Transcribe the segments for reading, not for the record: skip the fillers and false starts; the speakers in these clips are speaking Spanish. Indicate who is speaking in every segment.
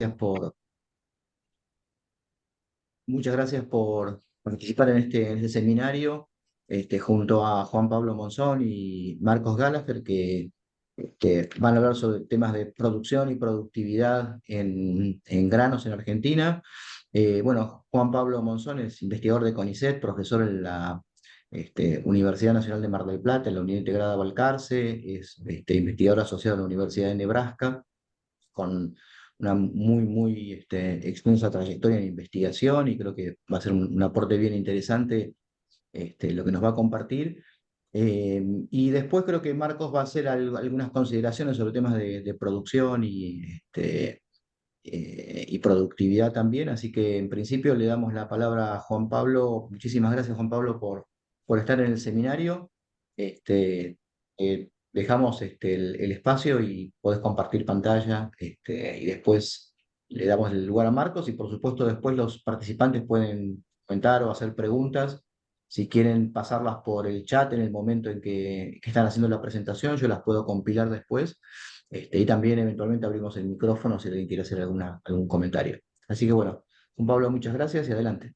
Speaker 1: por, muchas gracias por participar en este seminario, junto a Juan Pablo Monzón y Marcos Gallagher, que van a hablar sobre temas de producción y productividad en granos en Argentina. Bueno, Juan Pablo Monzón es investigador de CONICET, profesor en la Universidad Nacional de Mar del Plata, en la Unidad Integrada Balcarce, es investigador asociado a la Universidad de Nebraska, con una muy extensa trayectoria en investigación, y creo que va a ser un aporte bien interesante lo que nos va a compartir. Y después creo que Marcos va a hacer algunas consideraciones sobre temas de producción y productividad también, así que en principio le damos la palabra a Juan Pablo. Muchísimas gracias, Juan Pablo, por estar en el seminario. Dejamos el espacio y podés compartir pantalla, y después le damos el lugar a Marcos, y por supuesto después los participantes pueden comentar o hacer preguntas. Si quieren pasarlas por el chat en el momento en que están haciendo la presentación, yo las puedo compilar después, y también eventualmente abrimos el micrófono si alguien quiere hacer algún comentario. Así que bueno, Juan Pablo, muchas gracias y adelante.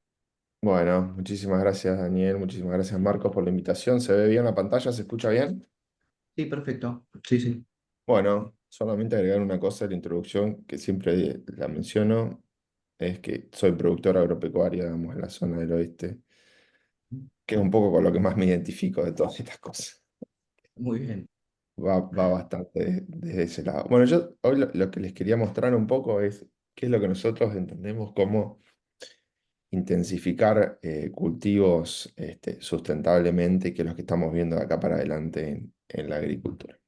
Speaker 2: Bueno, muchísimas gracias Daniel, muchísimas gracias Marcos por la invitación. ¿Se ve bien la pantalla? ¿Se escucha bien?
Speaker 1: Sí, perfecto. Sí, sí.
Speaker 2: Bueno, solamente agregar una cosa de la introducción que siempre la menciono, es que soy productor agropecuario, digamos, en la zona del oeste, que es un poco con lo que más me identifico de todas estas cosas.
Speaker 1: Muy bien.
Speaker 2: Va bastante desde ese lado. Bueno, yo hoy lo que les quería mostrar un poco es qué es lo que nosotros entendemos como intensificar cultivos sustentablemente, que es lo que estamos viendo de acá para adelante en la agricultura.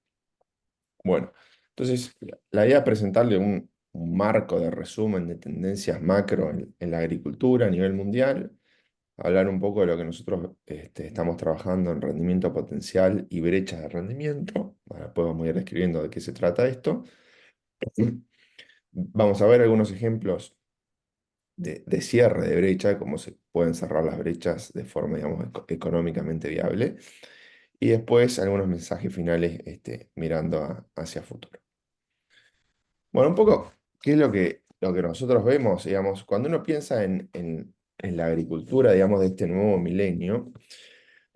Speaker 2: Bueno, entonces la idea es presentarle un marco de resumen de tendencias macro en la agricultura a nivel mundial, hablar un poco de lo que nosotros estamos trabajando en rendimiento potencial y brechas de rendimiento. Ahora después vamos a ir describiendo de qué se trata esto. Vamos a ver algunos ejemplos de cierre de brecha, cómo se pueden cerrar las brechas de forma, digamos, económicamente viable. Y después algunos mensajes finales mirando hacia futuro. Bueno, un poco, ¿qué es lo que nosotros vemos? Digamos, cuando uno piensa en la agricultura, digamos, de este nuevo milenio,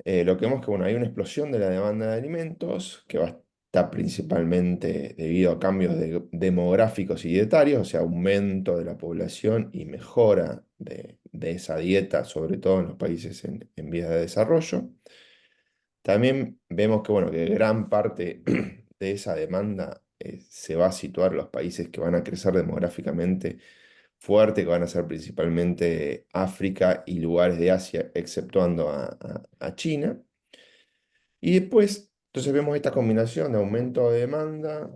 Speaker 2: lo que vemos que, bueno, hay una explosión de la demanda de alimentos que va a estar principalmente debido a cambios demográficos y dietarios, o sea, aumento de la población y mejora de esa dieta, sobre todo en los países en vías de desarrollo. También vemos que, bueno, que gran parte de esa demanda se va a situar en los países que van a crecer demográficamente fuerte, que van a ser principalmente África y lugares de Asia, exceptuando a China. Y después, entonces vemos esta combinación de aumento de demanda,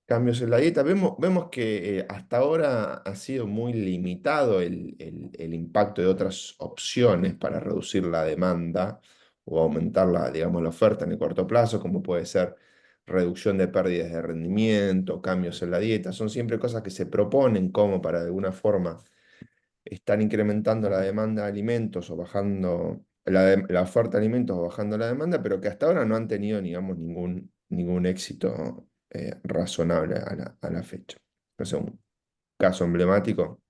Speaker 2: cambios en la dieta. Vemos que hasta ahora ha sido muy limitado el impacto de otras opciones para reducir la demanda o aumentar la, digamos, la oferta en el corto plazo, como puede ser reducción de pérdidas de rendimiento, cambios en la dieta. Son siempre cosas que se proponen como para de alguna forma están incrementando la demanda de alimentos o bajando la oferta de alimentos o bajando la demanda, pero que hasta ahora no han tenido, digamos, ningún éxito razonable a la fecha. No sé, un caso emblemático,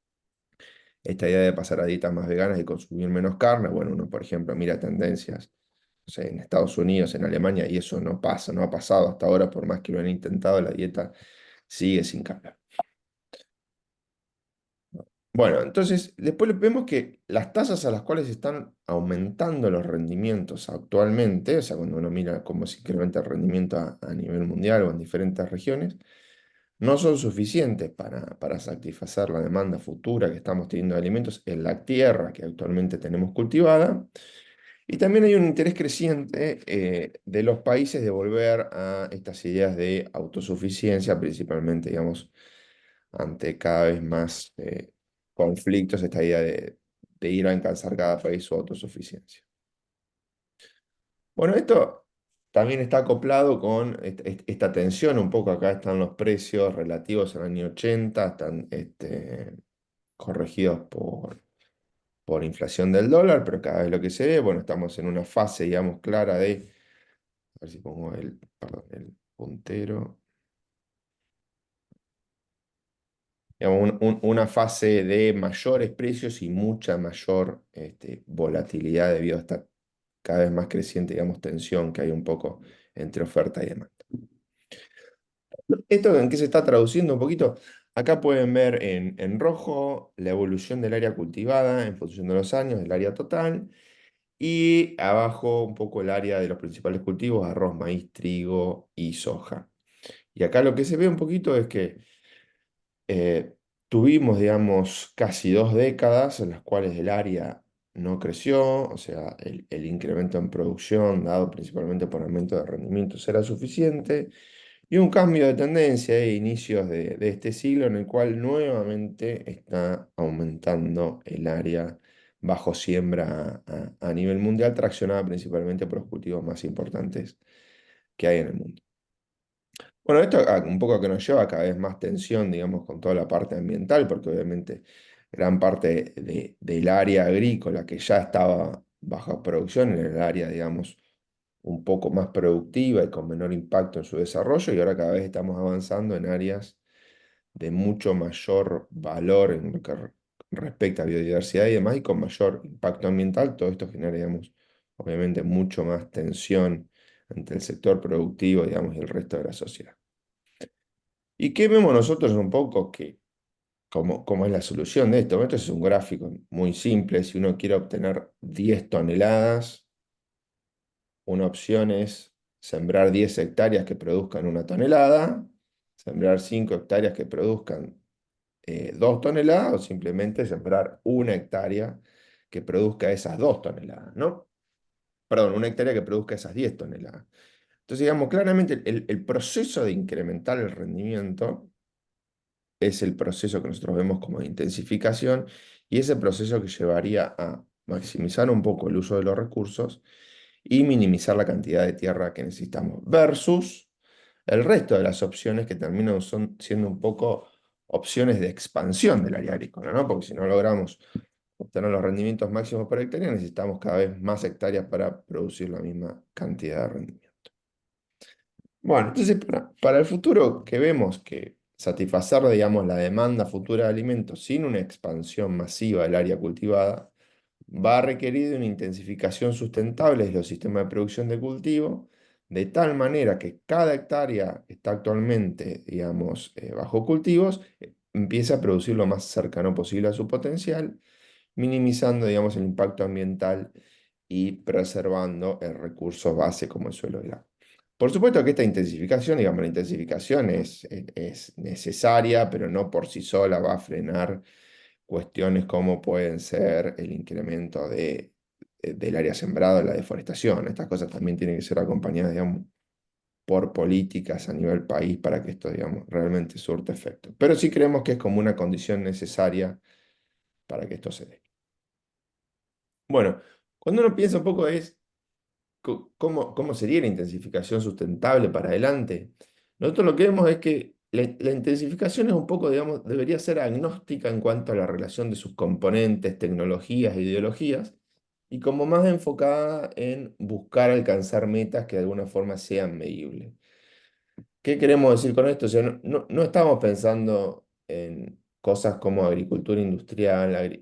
Speaker 2: esta idea de pasar a dietas más veganas y consumir menos carne. Bueno, uno, por ejemplo, mira tendencias, no sé, en Estados Unidos, en Alemania, y eso no pasa, no ha pasado hasta ahora, por más que lo han intentado, la dieta sigue sin cambiar. Bueno, entonces después vemos que las tasas a las cuales están aumentando los rendimientos actualmente, o sea, cuando uno mira cómo se incrementa el rendimiento a nivel mundial o en diferentes regiones, no son suficientes para satisfacer la demanda futura que estamos teniendo de alimentos en la tierra que actualmente tenemos cultivada. Y también hay un interés creciente de los países de volver a estas ideas de autosuficiencia, principalmente, digamos, ante cada vez más conflictos, esta idea de ir a alcanzar cada país su autosuficiencia. Bueno, esto también está acoplado con esta tensión, un poco acá están los precios relativos al año 80, están corregidos por inflación del dólar, pero cada vez lo que se ve, bueno, estamos en una fase, digamos, clara a ver si pongo perdón, el puntero. digamos, una fase de mayores precios y mucha mayor volatilidad debido a esta cada vez más creciente, digamos, tensión que hay un poco entre oferta y demanda. ¿Esto en qué se está traduciendo un poquito? Acá pueden ver en rojo la evolución del área cultivada en función de los años, del área total, y abajo un poco el área de los principales cultivos, arroz, maíz, trigo y soja. Y acá lo que se ve un poquito es que tuvimos, digamos, casi 2 décadas en las cuales el área no creció, o sea, el incremento en producción, dado principalmente por aumento de rendimientos, era suficiente, y un cambio de tendencia a inicios de este siglo en el cual nuevamente está aumentando el área bajo siembra a nivel mundial, traccionada principalmente por los cultivos más importantes que hay en el mundo. Bueno, esto un poco que nos lleva a cada vez más tensión, digamos, con toda la parte ambiental, porque obviamente gran parte del área agrícola que ya estaba bajo producción en el área, digamos, un poco más productiva y con menor impacto en su desarrollo, y ahora cada vez estamos avanzando en áreas de mucho mayor valor en lo que respecta a biodiversidad y demás, y con mayor impacto ambiental. Todo esto genera, digamos, obviamente mucho más tensión entre el sector productivo, digamos, y el resto de la sociedad. ¿Y qué vemos nosotros un poco que, cómo es la solución de esto? Esto es un gráfico muy simple. Si uno quiere obtener 10 toneladas, una opción es sembrar 10 hectáreas que produzcan 1 tonelada, sembrar 5 hectáreas que produzcan 2 toneladas, o simplemente sembrar 1 hectárea que produzca esas 2 toneladas, ¿no? Perdón, 1 hectárea que produzca esas 10 toneladas. Entonces, digamos, claramente el proceso de incrementar el rendimiento es el proceso que nosotros vemos como de intensificación, y ese proceso que llevaría a maximizar un poco el uso de los recursos y minimizar la cantidad de tierra que necesitamos, versus el resto de las opciones que terminan siendo un poco opciones de expansión del área agrícola, ¿no? Porque si no logramos obtener los rendimientos máximos por hectárea, necesitamos cada vez más hectáreas para producir la misma cantidad de rendimiento. Bueno, entonces para el futuro que vemos que satisfacer, digamos, la demanda futura de alimentos sin una expansión masiva del área cultivada va a requerir de una intensificación sustentable de los sistemas de producción de cultivo, de tal manera que cada hectárea que está actualmente, digamos, bajo cultivos, empiece a producir lo más cercano posible a su potencial, minimizando, digamos, el impacto ambiental y preservando el recurso base como el suelo y el agua. Por supuesto que esta intensificación, digamos, la intensificación es necesaria, pero no por sí sola va a frenar cuestiones como pueden ser el incremento del área sembrada, la deforestación. Estas cosas también tienen que ser acompañadas, digamos, por políticas a nivel país para que esto, digamos, realmente surta efecto. Pero sí creemos que es como una condición necesaria para que esto se dé. Bueno, cuando uno piensa un poco es cómo sería la intensificación sustentable para adelante, nosotros lo que vemos es que la intensificación es un poco, digamos, debería ser agnóstica en cuanto a la relación de sus componentes, tecnologías e ideologías, y como más enfocada en buscar alcanzar metas que de alguna forma sean medibles. ¿Qué queremos decir con esto? O sea, no estamos pensando en cosas como agricultura industrial,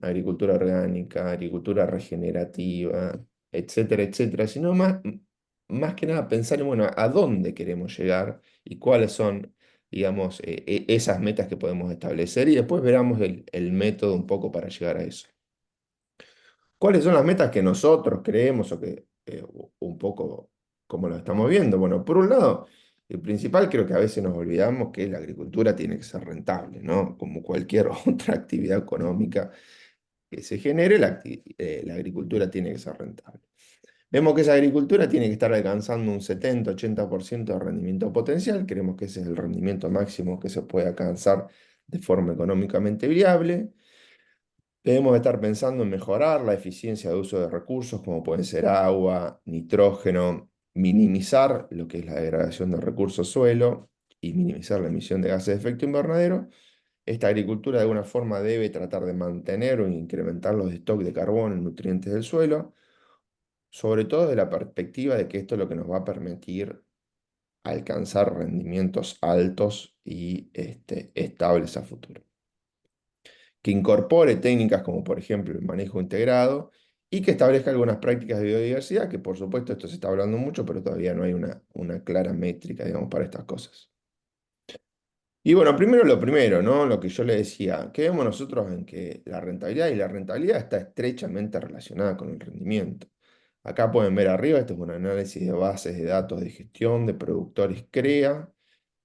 Speaker 2: agricultura orgánica, agricultura regenerativa, etcétera, etcétera, sino más que nada pensar en, bueno, a dónde queremos llegar y cuáles son, digamos, esas metas que podemos establecer, y después veramos el método un poco para llegar a eso. ¿Cuáles son las metas que nosotros creemos o que un poco como lo estamos viendo? Bueno, por un lado, el principal creo que a veces nos olvidamos que la agricultura tiene que ser rentable, ¿no? Como cualquier otra actividad económica que se genere, la agricultura tiene que ser rentable. Vemos que esa agricultura tiene que estar alcanzando un 70-80% de rendimiento potencial. Creemos que ese es el rendimiento máximo que se puede alcanzar de forma económicamente viable. Debemos estar pensando en mejorar la eficiencia de uso de recursos, como pueden ser agua, nitrógeno, minimizar lo que es la degradación del recurso suelo y minimizar la emisión de gases de efecto invernadero. Esta agricultura de alguna forma debe tratar de mantener o incrementar los stocks de carbono y nutrientes del suelo, sobre todo desde la perspectiva de que esto es lo que nos va a permitir alcanzar rendimientos altos y estables a futuro. Que incorpore técnicas como por ejemplo el manejo integrado y que establezca algunas prácticas de biodiversidad, que por supuesto esto se está hablando mucho, pero todavía no hay una clara métrica, digamos, para estas cosas. Y bueno, primero lo primero, ¿no? Lo que yo le decía, que vemos nosotros en que la rentabilidad está estrechamente relacionada con el rendimiento. Acá pueden ver arriba, esto es un análisis de bases de datos de gestión de productores CREA.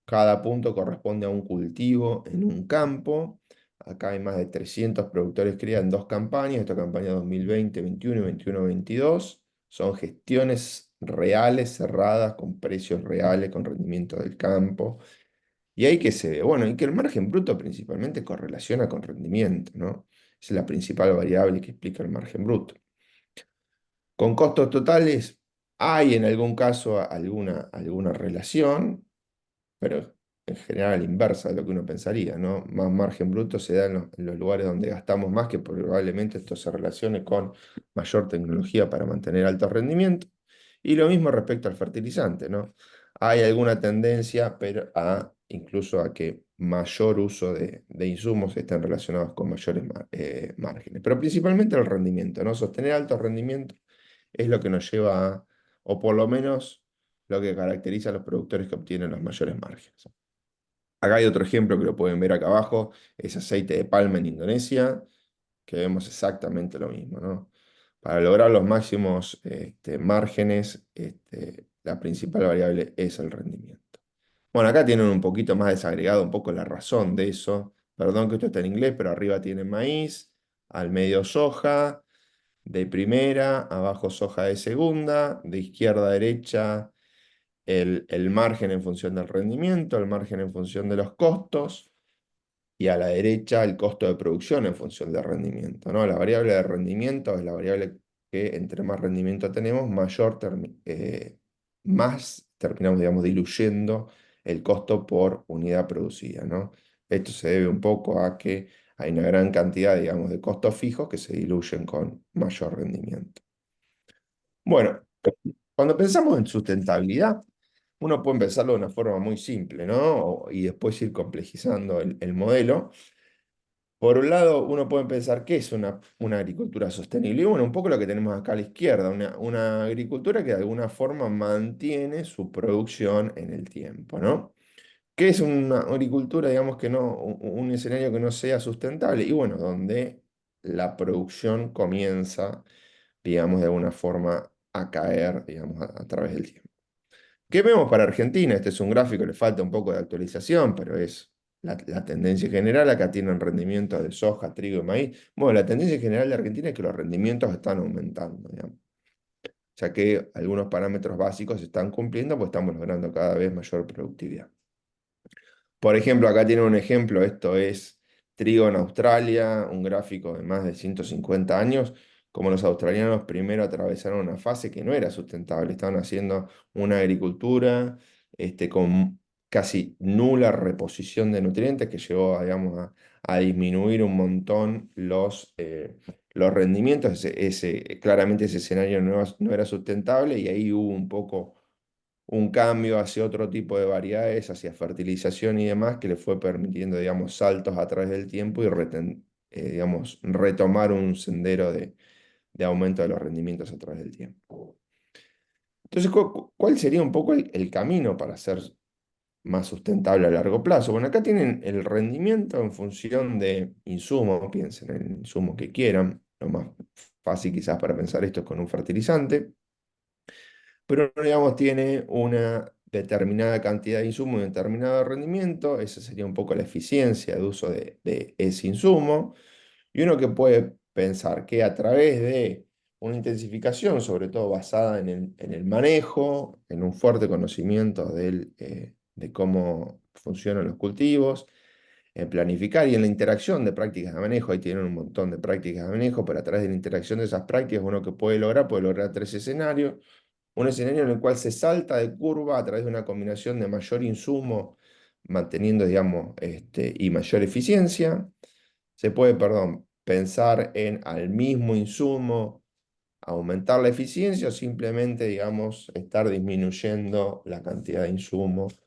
Speaker 2: Cada punto corresponde a un cultivo en un campo. Acá hay más de 300 productores CREA en dos campañas. Esta campaña 2020-21 y 21-22. Son gestiones reales, cerradas, con precios reales, con rendimiento del campo. Y ahí que se ve, bueno, y que el margen bruto principalmente correlaciona con rendimiento, ¿no? Es la principal variable que explica el margen bruto. Con costos totales hay en algún caso alguna relación, pero en general a la inversa de lo que uno pensaría, ¿no? Más margen bruto se da en los lugares donde gastamos más, que probablemente esto se relacione con mayor tecnología para mantener altos rendimientos. Y lo mismo respecto al fertilizante, ¿no? Hay alguna tendencia, pero incluso a que mayor uso de insumos estén relacionados con mayores márgenes. Pero principalmente el rendimiento, ¿no? Sostener altos rendimientos es lo que nos lleva a, o por lo menos lo que caracteriza a los productores que obtienen los mayores márgenes. Acá hay otro ejemplo que lo pueden ver acá abajo, es aceite de palma en Indonesia, que vemos exactamente lo mismo, ¿no? Para lograr los máximos márgenes, la principal variable es el rendimiento. Bueno, acá tienen un poquito más desagregado un poco la razón de eso. Perdón que esto está en inglés, pero arriba tienen maíz, al medio soja, de primera, abajo soja de segunda, de izquierda a derecha el margen en función del rendimiento, el margen en función de los costos, y a la derecha el costo de producción en función del rendimiento, ¿no? La variable de rendimiento es la variable que entre más rendimiento tenemos, más terminamos, digamos, diluyendo el costo por unidad producida, ¿no? Esto se debe un poco a que hay una gran cantidad, digamos, de costos fijos que se diluyen con mayor rendimiento. Bueno, cuando pensamos en sustentabilidad, uno puede empezarlo de una forma muy simple, ¿no? Y después ir complejizando el modelo. Por un lado, uno puede pensar qué es una agricultura sostenible. Y bueno, un poco lo que tenemos acá a la izquierda, una agricultura que de alguna forma mantiene su producción en el tiempo, ¿no? ¿Qué es una agricultura, digamos, que no, un escenario que no sea sustentable? Y bueno, donde la producción comienza, digamos, de alguna forma a caer, digamos, a través del tiempo. ¿Qué vemos para Argentina? Este es un gráfico, le falta un poco de actualización, pero es la tendencia general. Acá tienen rendimientos de soja, trigo y maíz. Bueno, la tendencia general de Argentina es que los rendimientos están aumentando, digamos. O sea que algunos parámetros básicos se están cumpliendo, pues estamos logrando cada vez mayor productividad. Por ejemplo, acá tienen un ejemplo, esto es trigo en Australia, un gráfico de más de 150 años, como los australianos primero atravesaron una fase que no era sustentable, estaban haciendo una agricultura con casi nula reposición de nutrientes que llevó, digamos, a disminuir un montón los rendimientos. Claramente ese escenario no era sustentable y ahí hubo un poco un cambio hacia otro tipo de variedades, hacia fertilización y demás, que le fue permitiendo, digamos, saltos a través del tiempo y, digamos, retomar un sendero de aumento de los rendimientos a través del tiempo. Entonces, ¿cuál sería un poco el camino para ser más sustentable a largo plazo? Bueno, acá tienen el rendimiento en función de insumo, piensen en el insumo que quieran, lo más fácil quizás para pensar esto es con un fertilizante, pero digamos tiene una determinada cantidad de insumo y un determinado rendimiento, esa sería un poco la eficiencia de uso de ese insumo, y uno que puede pensar que a través de una intensificación, sobre todo basada en el manejo, en un fuerte conocimiento de cómo funcionan los cultivos, en planificar y en la interacción de prácticas de manejo, ahí tienen un montón de prácticas de manejo, pero a través de la interacción de esas prácticas uno que puede lograr tres escenarios. Un escenario en el cual se salta de curva a través de una combinación de mayor insumo, manteniendo, digamos, y mayor eficiencia. Se puede, perdón, pensar en al mismo insumo, aumentar la eficiencia o simplemente, digamos, estar disminuyendo la cantidad de insumos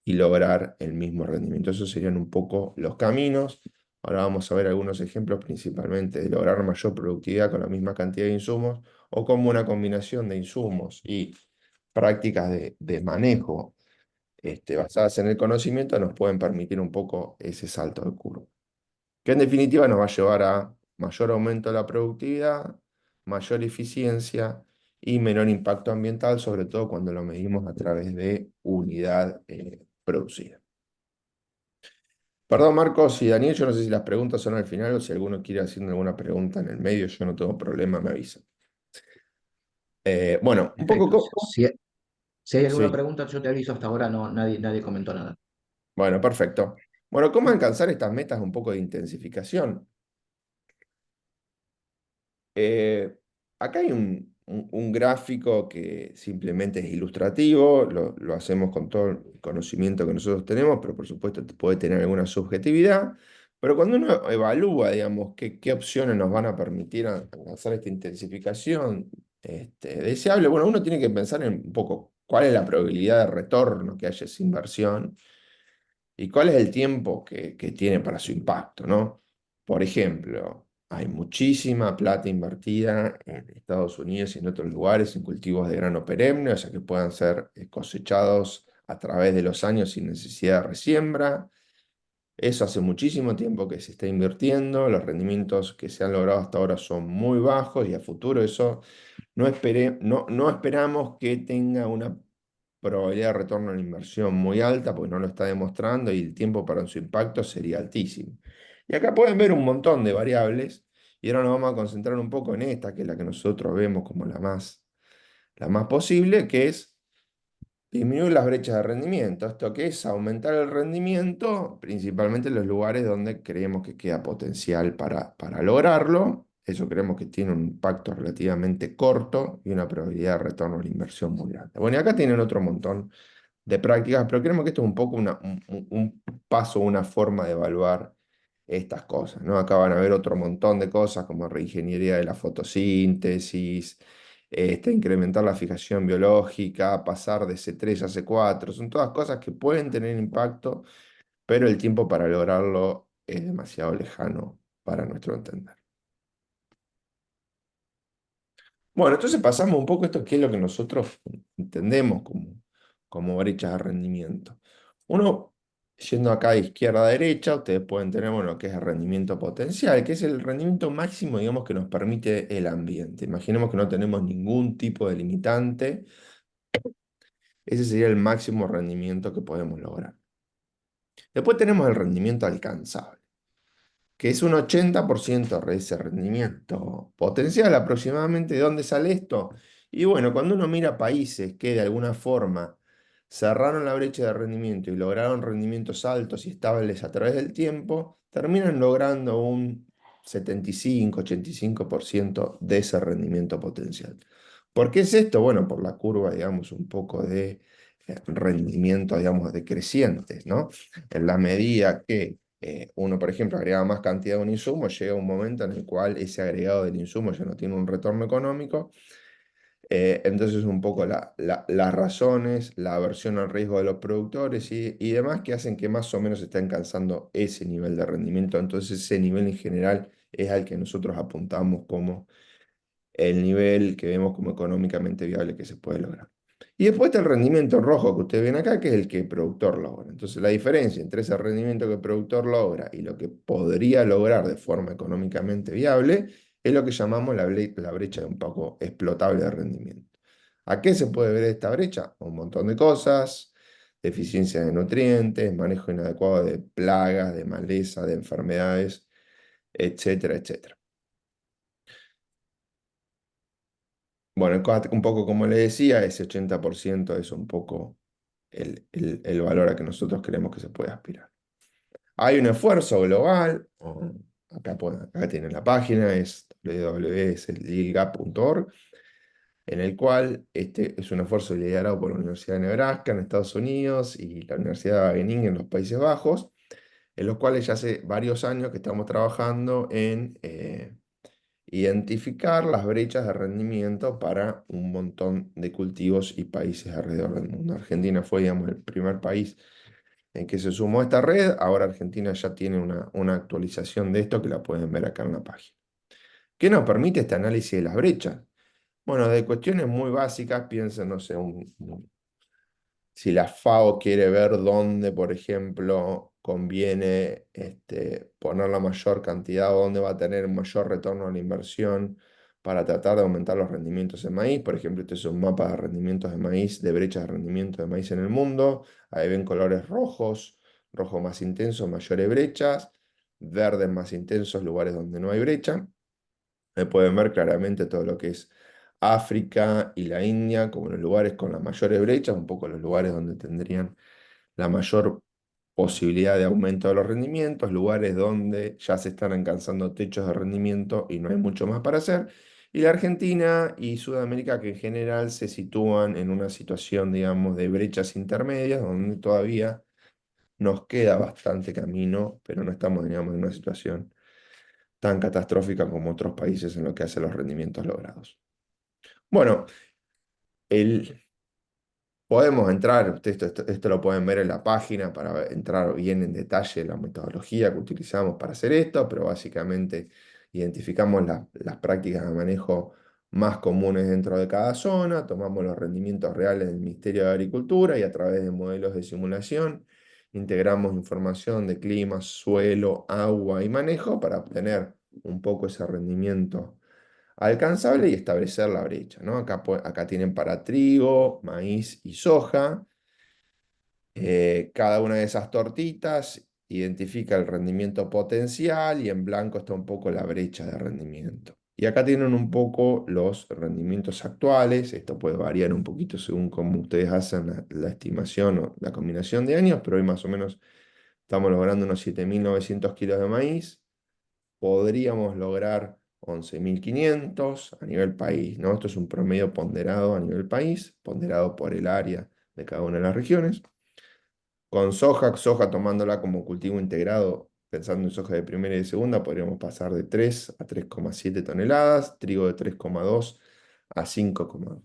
Speaker 2: y lograr el mismo rendimiento. Esos serían un poco los caminos. Ahora vamos a ver algunos ejemplos principalmente de lograr mayor productividad con la misma cantidad de insumos o como una combinación de insumos y prácticas de manejo basadas en el conocimiento nos pueden permitir un poco ese salto de curva, que en definitiva nos va a llevar a mayor aumento de la productividad, mayor eficiencia y menor impacto ambiental, sobre todo cuando lo medimos a través de unidad producida. Perdón, Marcos y Daniel, yo no sé si las preguntas son al final o si alguno quiere hacerme alguna pregunta en el medio, yo no tengo problema, me avisa. Bueno, un poco...
Speaker 1: Perfecto. Si hay alguna
Speaker 2: Sí,
Speaker 1: pregunta, yo te aviso. Hasta ahora no, nadie comentó nada.
Speaker 2: bueno, perfecto. Bueno, ¿cómo alcanzar estas metas un poco de intensificación? Eh, Acá hay un gráfico que simplemente es ilustrativo, lo hacemos con todo el conocimiento que nosotros tenemos, pero por supuesto puede tener alguna subjetividad. Pero cuando uno evalúa, digamos, qué opciones nos van a permitir alcanzar esta intensificación deseable, bueno, uno tiene que pensar en un poco cuál es la probabilidad de retorno que haya esa inversión y cuál es el tiempo que tiene para su impacto, ¿no? Por ejemplo, hay muchísima plata invertida en Estados Unidos y en otros lugares en cultivos de grano perenne, o sea que puedan ser cosechados a través de los años sin necesidad de resiembra. Eso hace muchísimo tiempo que se está invirtiendo, los rendimientos que se han logrado hasta ahora son muy bajos y a futuro eso no esperamos que tenga una probabilidad de retorno a la inversión muy alta, porque no lo está demostrando y el tiempo para su impacto sería altísimo. Y acá pueden ver un montón de variables, y ahora nos vamos a concentrar un poco en esta, que es la que nosotros vemos como la más posible, que es disminuir las brechas de rendimiento. ¿Esto qué es? Aumentar el rendimiento, principalmente en los lugares donde creemos que queda potencial para lograrlo. Eso creemos que tiene un impacto relativamente corto y una probabilidad de retorno a la inversión muy grande. Bueno, y acá tienen otro montón de prácticas, pero creemos que esto es un poco un paso, una forma de evaluar estas cosas, ¿no? Acá van a ver otro montón de cosas como reingeniería de la fotosíntesis, incrementar la fijación biológica, pasar de C3 a C4, son todas cosas que pueden tener impacto, pero el tiempo para lograrlo es demasiado lejano para nuestro entender. Bueno, entonces pasamos un poco esto, qué es lo que nosotros entendemos como brechas de rendimiento. Uno, yendo acá de izquierda a derecha, ustedes pueden tener bueno, lo que es el rendimiento potencial, que es el rendimiento máximo, digamos, que nos permite el ambiente. Imaginemos que no tenemos ningún tipo de limitante, ese sería el máximo rendimiento que podemos lograr. Después tenemos el rendimiento alcanzable, que es un 80% de ese rendimiento potencial aproximadamente. ¿De dónde sale esto? Y bueno, cuando uno mira países que de alguna forma cerraron la brecha de rendimiento y lograron rendimientos altos y estables a través del tiempo, terminan logrando un 75-85% de ese rendimiento potencial. ¿Por qué es esto? Bueno, por la curva, digamos, un poco de rendimiento, digamos, decrecientes, ¿no? En la medida que uno, por ejemplo, agrega más cantidad de un insumo, llega un momento en el cual ese agregado del insumo ya no tiene un retorno económico. Entonces, un poco las razones, la aversión al riesgo de los productores y demás que hacen que más o menos estén alcanzando ese nivel de rendimiento. Entonces, ese nivel en general es al que nosotros apuntamos como el nivel que vemos como económicamente viable que se puede lograr. Y después está el rendimiento rojo que ustedes ven acá, que es el que el productor logra. Entonces, la diferencia entre ese rendimiento que el productor logra y lo que podría lograr de forma económicamente viable es lo que llamamos la brecha de un poco explotable de rendimiento. ¿A qué se puede ver esta brecha? Un montón de cosas: deficiencia de nutrientes, manejo inadecuado de plagas, de maleza, de enfermedades, etcétera, etcétera. Bueno, un poco como le decía, ese 80% es un poco el valor a que nosotros creemos que se puede aspirar. Hay un esfuerzo global, acá tienen la página, es www.lilgap.org, en el cual este es un esfuerzo liderado por la Universidad de Nebraska en Estados Unidos y la Universidad de Wageningen en los Países Bajos, en los cuales ya hace varios años que estamos trabajando en identificar las brechas de rendimiento para un montón de cultivos y países alrededor del mundo. Argentina fue, digamos, el primer país en que se sumó a esta red. Ahora Argentina ya tiene una actualización de esto que la pueden ver acá en la página. ¿Qué nos permite este análisis de las brechas? Bueno, de cuestiones muy básicas, piensen, no sé, si la FAO quiere ver dónde, por ejemplo, conviene poner la mayor cantidad o dónde va a tener un mayor retorno a la inversión para tratar de aumentar los rendimientos en maíz. Por ejemplo, este es un mapa de rendimientos de maíz, de brechas de rendimiento de maíz en el mundo. Ahí ven colores rojos, rojo más intenso, mayores brechas, verdes más intensos, lugares donde no hay brecha. Pueden ver claramente todo lo que es África y la India como los lugares con las mayores brechas, un poco los lugares donde tendrían la mayor posibilidad de aumento de los rendimientos, lugares donde ya se están alcanzando techos de rendimiento y no hay mucho más para hacer. Y la Argentina y Sudamérica que en general se sitúan en una situación, digamos, de brechas intermedias, donde todavía nos queda bastante camino, pero no estamos, digamos, en una situación tan catastrófica como otros países en lo que hace a los rendimientos logrados. Bueno, el, podemos entrar, esto lo pueden ver en la página para entrar bien en detalle en la metodología que utilizamos para hacer esto, pero básicamente identificamos las prácticas de manejo más comunes dentro de cada zona, tomamos los rendimientos reales del Ministerio de Agricultura y a través de modelos de simulación integramos información de clima, suelo, agua y manejo para obtener un poco ese rendimiento alcanzable y establecer la brecha, ¿no? Acá tienen para trigo, maíz y soja. Cada una de esas tortitas identifica el rendimiento potencial y en blanco está un poco la brecha de rendimiento. Y acá tienen un poco los rendimientos actuales. Esto puede variar un poquito según cómo ustedes hacen la estimación o la combinación de años, pero hoy más o menos estamos logrando unos 7.900 kilos de maíz. Podríamos lograr 11.500 a nivel país, ¿no? Esto es un promedio ponderado a nivel país, ponderado por el área de cada una de las regiones. Con soja tomándola como cultivo integrado, pensando en soja de primera y de segunda, podríamos pasar de 3 a 3,7 toneladas, trigo de 3,2 a 5,2.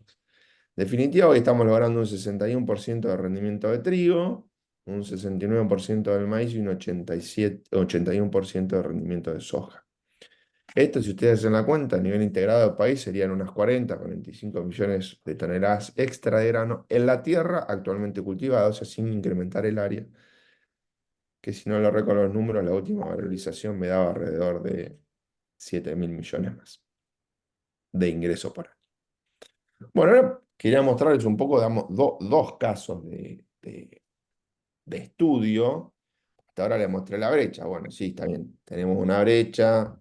Speaker 2: Definitiva, hoy estamos logrando un 61% de rendimiento de trigo, un 69% del maíz y un 81% de rendimiento de soja. Esto, si ustedes hacen la cuenta, a nivel integrado del país serían unas 45 millones de toneladas extra de grano en la tierra actualmente cultivada, o sea, sin incrementar el área, que si no lo recuerdo los números, la última valorización me daba alrededor de 7.000 millones más de ingresos por año. Bueno, ahora quería mostrarles un poco, digamos, dos casos de estudio. Hasta ahora les mostré la brecha. Bueno, sí, está bien. Tenemos una brecha,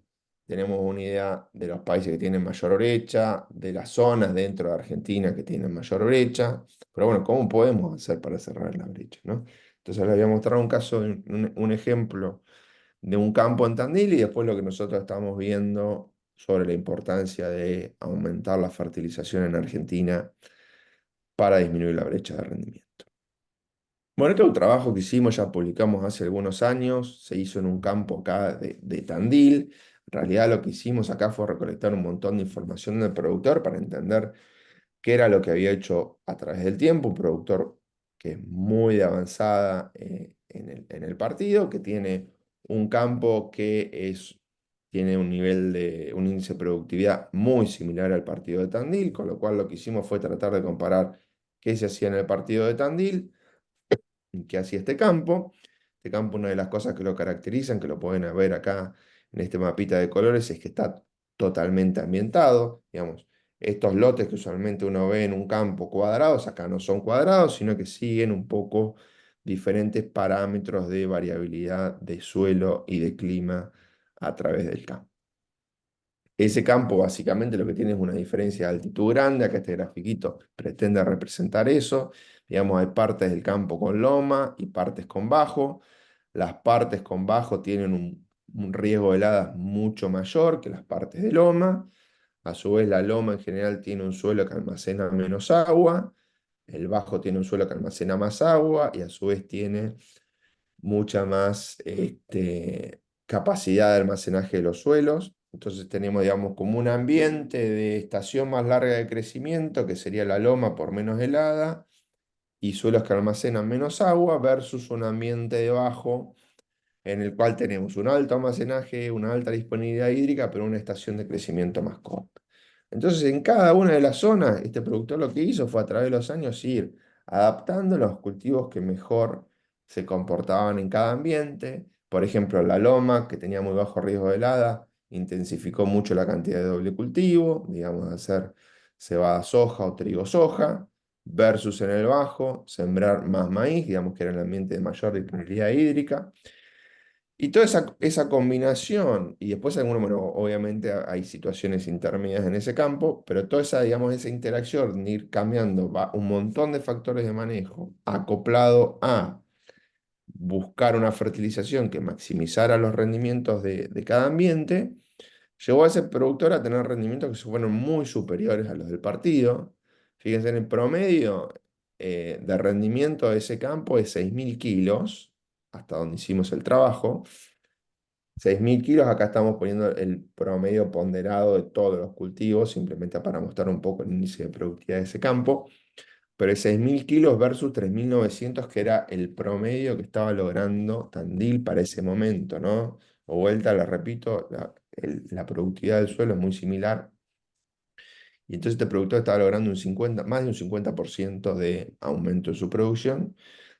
Speaker 2: tenemos una idea de los países que tienen mayor brecha, de las zonas dentro de Argentina que tienen mayor brecha. Pero bueno, ¿cómo podemos hacer para cerrar la brecha, ¿no? Entonces les voy a mostrar un caso, un ejemplo de un campo en Tandil y después lo que nosotros estamos viendo sobre la importancia de aumentar la fertilización en Argentina para disminuir la brecha de rendimiento. Bueno, este es un trabajo que hicimos, ya publicamos hace algunos años, se hizo en un campo acá de Tandil. En realidad lo que hicimos acá fue recolectar un montón de información del productor para entender qué era lo que había hecho a través del tiempo, un productor que es muy de avanzada en el partido, que tiene un campo tiene un índice de productividad muy similar al partido de Tandil, con lo cual lo que hicimos fue tratar de comparar qué se hacía en el partido de Tandil que hacía este campo. Este campo, una de las cosas que lo caracterizan, que lo pueden ver acá en este mapita de colores, es que está totalmente ambientado. Digamos, estos lotes que usualmente uno ve en un campo cuadrados, acá no son cuadrados, sino que siguen un poco diferentes parámetros de variabilidad de suelo y de clima a través del campo. Ese campo básicamente lo que tiene es una diferencia de altitud grande, acá este grafiquito pretende representar eso, digamos hay partes del campo con loma y partes con bajo, las partes con bajo tienen un riesgo de heladas mucho mayor que las partes de loma, a su vez la loma en general tiene un suelo que almacena menos agua, el bajo tiene un suelo que almacena más agua y a su vez tiene mucha más capacidad de almacenaje de los suelos. Entonces tenemos, digamos, como un ambiente de estación más larga de crecimiento, que sería la loma por menos helada, y suelos que almacenan menos agua, versus un ambiente de bajo en el cual tenemos un alto almacenaje, una alta disponibilidad hídrica, pero una estación de crecimiento más corta. Entonces, en cada una de las zonas, este productor lo que hizo fue a través de los años ir adaptando los cultivos que mejor se comportaban en cada ambiente. Por ejemplo, la loma, que tenía muy bajo riesgo de helada, intensificó mucho la cantidad de doble cultivo, digamos, hacer cebada soja o trigo soja, versus en el bajo, sembrar más maíz, digamos que era el ambiente de mayor disponibilidad hídrica. Y toda esa combinación, y después algunos, bueno, obviamente hay situaciones intermedias en ese campo, pero toda esa, digamos, esa interacción, de ir cambiando un montón de factores de manejo, acoplado a buscar una fertilización que maximizara los rendimientos de cada ambiente, llevó a ese productor a tener rendimientos que fueron muy superiores a los del partido. Fíjense, en el promedio de rendimiento de ese campo es 6.000 kilos, hasta donde hicimos el trabajo. 6.000 kilos, acá estamos poniendo el promedio ponderado de todos los cultivos, simplemente para mostrar un poco el índice de productividad de ese campo, pero es 6.000 kilos versus 3.900, que era el promedio que estaba logrando Tandil para ese momento, ¿no? O vuelta, les repito, la productividad del suelo es muy similar, y entonces este productor estaba logrando más de un 50% de aumento en su producción.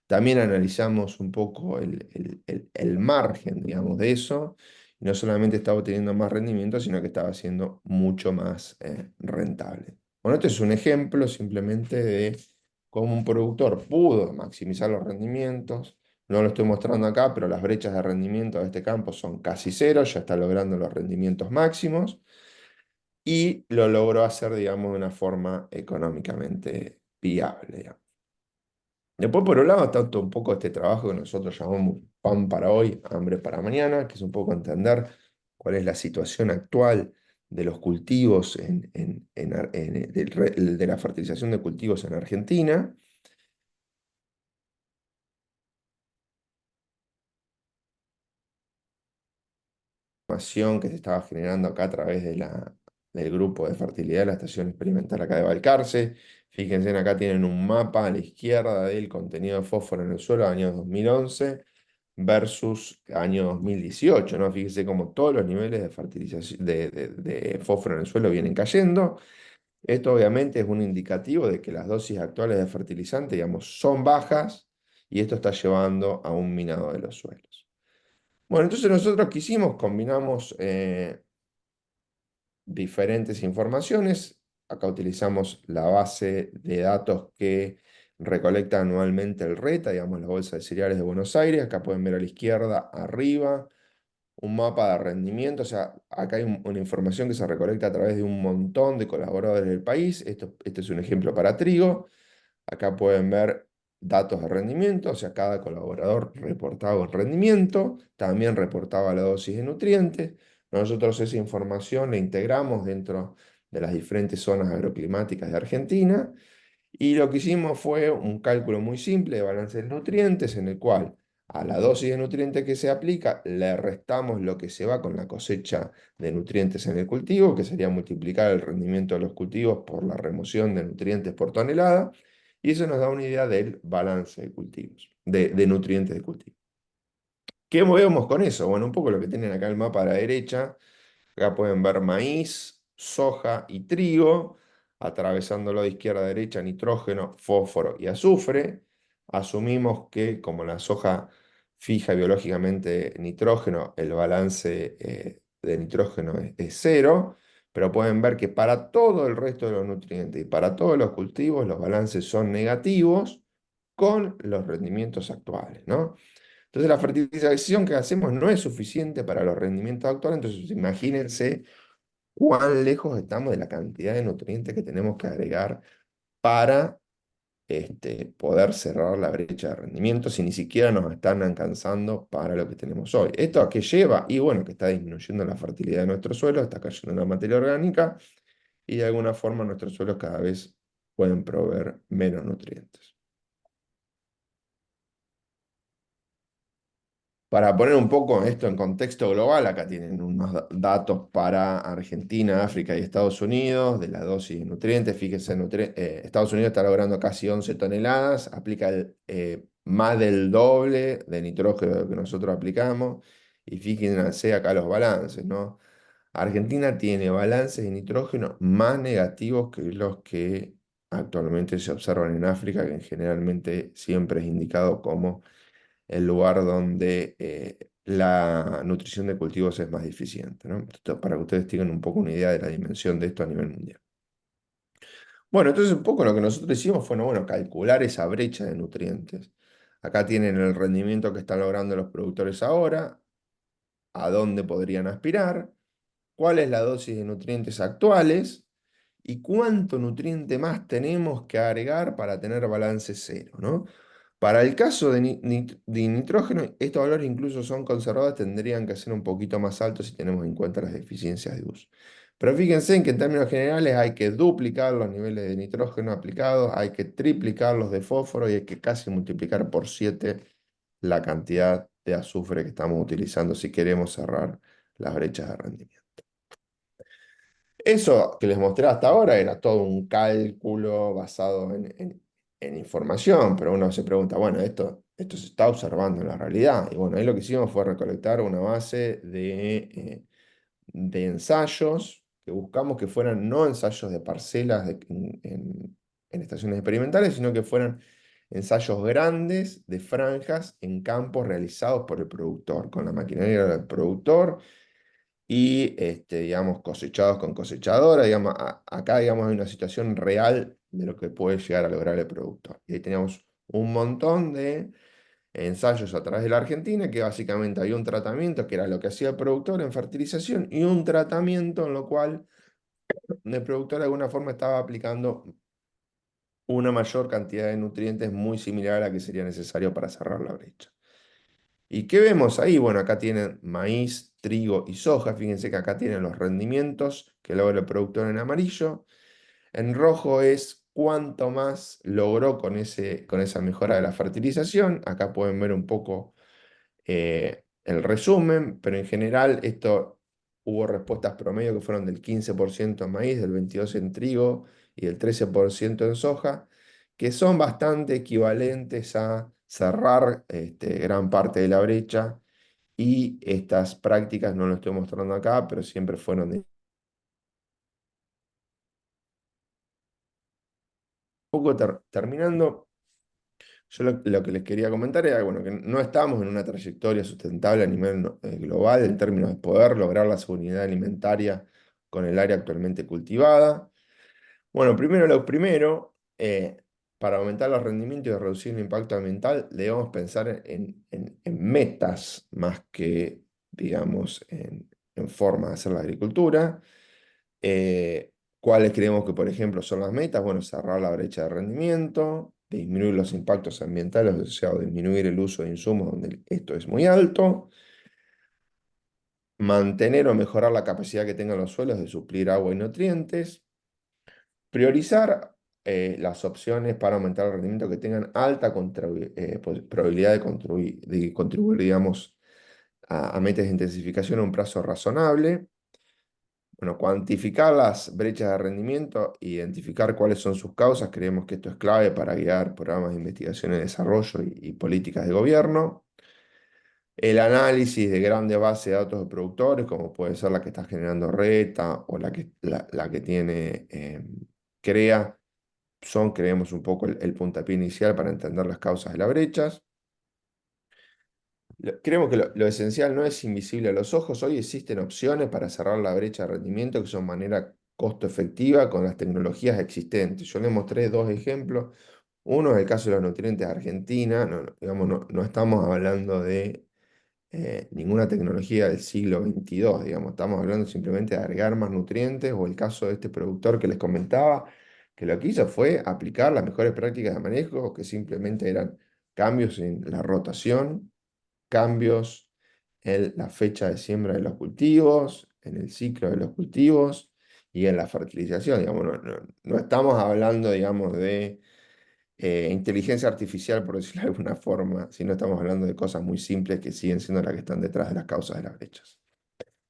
Speaker 2: También analizamos un poco el margen, digamos, de eso. Y no solamente estaba obteniendo más rendimiento, sino que estaba siendo mucho más rentable. Bueno, este es un ejemplo simplemente de cómo un productor pudo maximizar los rendimientos. No lo estoy mostrando acá, pero las brechas de rendimiento de este campo son casi cero, ya está logrando los rendimientos máximos y lo logró hacer, digamos, de una forma económicamente viable, digamos. Después, por un lado, está un poco este trabajo que nosotros llamamos pan para hoy, hambre para mañana, que es un poco entender cuál es la situación actual de los cultivos de la fertilización de cultivos en Argentina. Información que se estaba generando acá a través del grupo de fertilidad de la Estación Experimental acá de Balcarce. Fíjense, acá tienen un mapa a la izquierda del contenido de fósforo en el suelo, año 2011 versus año 2018, ¿no? Fíjense cómo todos los niveles de fertilización de fósforo en el suelo vienen cayendo. Esto obviamente es un indicativo de que las dosis actuales de fertilizante, digamos, son bajas, y esto está llevando a un minado de los suelos. Bueno, entonces nosotros qué hicimos, combinamos diferentes informaciones. Acá utilizamos la base de datos que recolecta anualmente el RETA, digamos, la Bolsa de Cereales de Buenos Aires. Acá pueden ver a la izquierda, arriba, un mapa de rendimiento. O sea, acá hay una información que se recolecta a través de un montón de colaboradores del país. Este es un ejemplo para trigo. Acá pueden ver datos de rendimiento, o sea, cada colaborador reportaba el rendimiento, también reportaba la dosis de nutrientes. Nosotros esa información la integramos dentro de las diferentes zonas agroclimáticas de Argentina, y lo que hicimos fue un cálculo muy simple de balance de nutrientes, en el cual a la dosis de nutrientes que se aplica le restamos lo que se va con la cosecha de nutrientes en el cultivo, que sería multiplicar el rendimiento de los cultivos por la remoción de nutrientes por tonelada, y eso nos da una idea del balance de cultivos, de nutrientes de cultivo. ¿Qué movemos con eso? Bueno, un poco lo que tienen acá el mapa a la derecha. Acá pueden ver maíz, soja y trigo, atravesándolo de izquierda a derecha, nitrógeno, fósforo y azufre. Asumimos que como la soja fija biológicamente nitrógeno, el balance de nitrógeno es cero, pero pueden ver que para todo el resto de los nutrientes y para todos los cultivos los balances son negativos con los rendimientos actuales, ¿no? Entonces la fertilización que hacemos no es suficiente para los rendimientos actuales, entonces imagínense cuán lejos estamos de la cantidad de nutrientes que tenemos que agregar para poder cerrar la brecha de rendimiento, si ni siquiera nos están alcanzando para lo que tenemos hoy. ¿Esto a qué lleva? Y bueno, que está disminuyendo la fertilidad de nuestro suelo, está cayendo la materia orgánica, y de alguna forma nuestros suelos cada vez pueden proveer menos nutrientes. Para poner un poco esto en contexto global, acá tienen unos datos para Argentina, África y Estados Unidos de la dosis de nutrientes. Fíjense, Estados Unidos está logrando casi 11 toneladas, aplica más del doble de nitrógeno de lo que nosotros aplicamos. Y fíjense acá los balances, ¿no? Argentina tiene balances de nitrógeno más negativos que los que actualmente se observan en África, que generalmente siempre es indicado como el lugar donde la nutrición de cultivos es más deficiente, ¿no? Esto para que ustedes tengan un poco una idea de la dimensión de esto a nivel mundial. Bueno, entonces un poco lo que nosotros hicimos fue, no, bueno, calcular esa brecha de nutrientes. Acá tienen el rendimiento que están logrando los productores ahora, a dónde podrían aspirar, cuál es la dosis de nutrientes actuales y cuánto nutriente más tenemos que agregar para tener balance cero, ¿no? Para el caso de nitrógeno, estos valores incluso son conservados, tendrían que ser un poquito más altos si tenemos en cuenta las deficiencias de uso. Pero fíjense en que en términos generales hay que duplicar los niveles de nitrógeno aplicados, hay que triplicar los de fósforo y hay que casi multiplicar por 7 la cantidad de azufre que estamos utilizando si queremos cerrar las brechas de rendimiento. Eso que les mostré hasta ahora era todo un cálculo basado en información, pero uno se pregunta, bueno, esto se está observando en la realidad. Y bueno, ahí lo que hicimos fue recolectar una base de ensayos que buscamos que fueran no ensayos de parcelas en estaciones experimentales, sino que fueran ensayos grandes de franjas en campos realizados por el productor, con la maquinaria del productor y digamos, cosechados con cosechadora. Digamos, acá digamos, hay una situación real de lo que puede llegar a lograr el productor. Y ahí teníamos un montón de ensayos a través de la Argentina, que básicamente había un tratamiento, que era lo que hacía el productor en fertilización, y un tratamiento en lo cual el productor de alguna forma estaba aplicando una mayor cantidad de nutrientes muy similar a la que sería necesario para cerrar la brecha. ¿Y qué vemos ahí? Bueno, acá tienen maíz, trigo y soja. Fíjense que acá tienen los rendimientos que logra el productor en amarillo. En rojo es cuánto más logró con esa mejora de la fertilización. Acá pueden ver un poco el resumen, pero en general esto hubo respuestas promedio que fueron del 15% en maíz, del 22% en trigo y del 13% en soja, que son bastante equivalentes a cerrar gran parte de la brecha. Y estas prácticas, no lo estoy mostrando acá, pero siempre fueron un poco terminando. Yo lo que les quería comentar era, bueno, que no estamos en una trayectoria sustentable a nivel global en términos de poder lograr la seguridad alimentaria con el área actualmente cultivada. Bueno, primero lo primero, para aumentar los rendimientos y reducir el impacto ambiental, debemos pensar en metas más que, digamos, en forma de hacer la agricultura. ¿Cuáles creemos que, por ejemplo, son las metas? Bueno, cerrar la brecha de rendimiento, disminuir los impactos ambientales, o sea, disminuir el uso de insumos donde esto es muy alto, mantener o mejorar la capacidad que tengan los suelos de suplir agua y nutrientes, priorizar las opciones para aumentar el rendimiento que tengan alta probabilidad de contribuir, digamos, a metas de intensificación en un plazo razonable. Bueno, cuantificar las brechas de rendimiento, identificar cuáles son sus causas, creemos que esto es clave para guiar programas de investigación y desarrollo y políticas de gobierno. El análisis de grandes bases de datos de productores, como puede ser la que está generando Reta o la que tiene CREA, son, creemos, un poco el puntapié inicial para entender las causas de las brechas. Creemos que lo esencial no es invisible a los ojos. Hoy existen opciones para cerrar la brecha de rendimiento que son manera costo efectiva con las tecnologías existentes. Yo les mostré dos ejemplos. Uno es el caso de los nutrientes de Argentina. Digamos, no estamos hablando de ninguna tecnología del siglo XXII, digamos. Estamos hablando simplemente de agregar más nutrientes, o el caso de este productor que les comentaba, que lo que hizo fue aplicar las mejores prácticas de manejo, que simplemente eran cambios en la rotación, cambios en la fecha de siembra de los cultivos, en el ciclo de los cultivos y en la fertilización. Digamos, no estamos hablando, digamos, de inteligencia artificial, por decirlo de alguna forma, si no estamos hablando de cosas muy simples que siguen siendo las que están detrás de las causas de las brechas.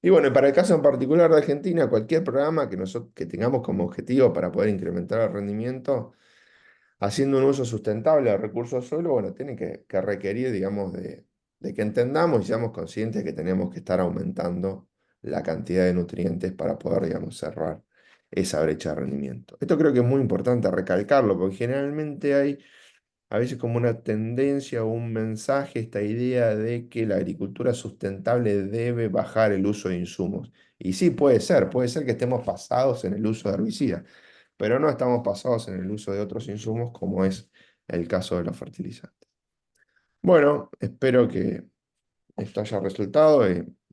Speaker 2: Y bueno, y para el caso en particular de Argentina, cualquier programa que tengamos como objetivo para poder incrementar el rendimiento, haciendo un uso sustentable de recursos suelo, bueno, tiene que requerir, digamos, de que entendamos y seamos conscientes que tenemos que estar aumentando la cantidad de nutrientes para poder, digamos, cerrar esa brecha de rendimiento. Esto creo que es muy importante recalcarlo, porque generalmente hay a veces como una tendencia o un mensaje, esta idea de que la agricultura sustentable debe bajar el uso de insumos. Y sí, puede ser que estemos pasados en el uso de herbicidas, pero no estamos pasados en el uso de otros insumos como es el caso de los fertilizantes. Bueno, espero que esto haya resultado.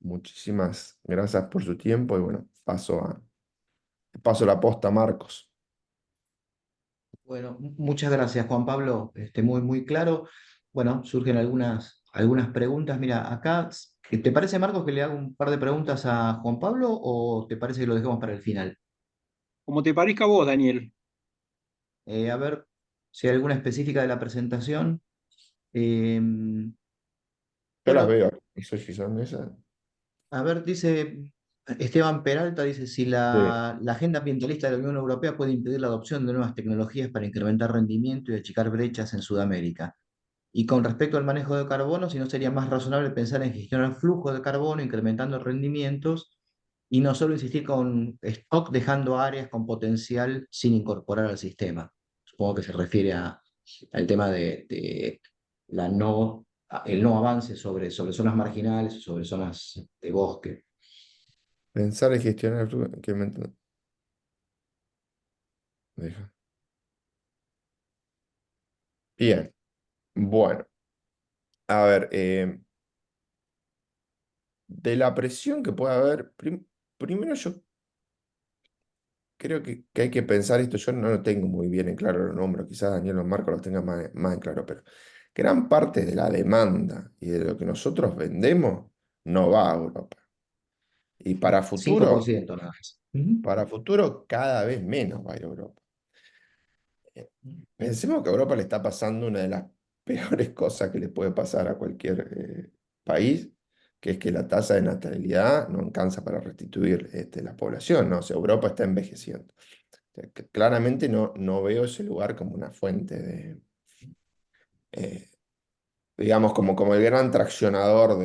Speaker 2: Muchísimas gracias por su tiempo y bueno, paso la posta a Marcos.
Speaker 1: Bueno, muchas gracias, Juan Pablo. Muy, muy claro. Bueno, surgen algunas preguntas. Mira, acá, ¿te parece, Marcos, que le hago un par de preguntas a Juan Pablo o te parece que lo dejemos para el final?
Speaker 3: Como te parezca a vos, Daniel.
Speaker 1: A ver si hay alguna específica de la presentación. Eh,
Speaker 2: Yo las
Speaker 1: bueno,
Speaker 2: veo, no sé si son esas.
Speaker 1: a ver, dice Esteban Peralta, dice, si
Speaker 2: Sí.
Speaker 1: la agenda ambientalista de la Unión Europea puede impedir la adopción de nuevas tecnologías para incrementar rendimiento y achicar brechas en Sudamérica. Y con respecto al manejo de carbono, si no sería más razonable pensar en gestionar flujo de carbono, incrementando rendimientos y no solo insistir con stock, dejando áreas con potencial sin incorporar al sistema. Supongo que se refiere al tema de la el no avance sobre zonas marginales, sobre zonas de bosque.
Speaker 2: Pensar y gestionar que deja. Bien, bueno, a ver, de la presión que puede haber, primero yo creo que hay que pensar esto, yo no lo tengo muy bien en claro los números, quizás Daniel o Marco los tenga más en claro, pero gran parte de la demanda y de lo que nosotros vendemos no va a Europa. Y
Speaker 1: 5% nada más. Ujú.
Speaker 2: para futuro cada vez menos va a ir a Europa. Pensemos que a Europa le está pasando una de las peores cosas que le puede pasar a cualquier país, que es que la tasa de natalidad no alcanza para restituir la población, ¿no? O sea, Europa está envejeciendo. O sea, que claramente no veo ese lugar como una fuente eh, digamos, como el gran traccionador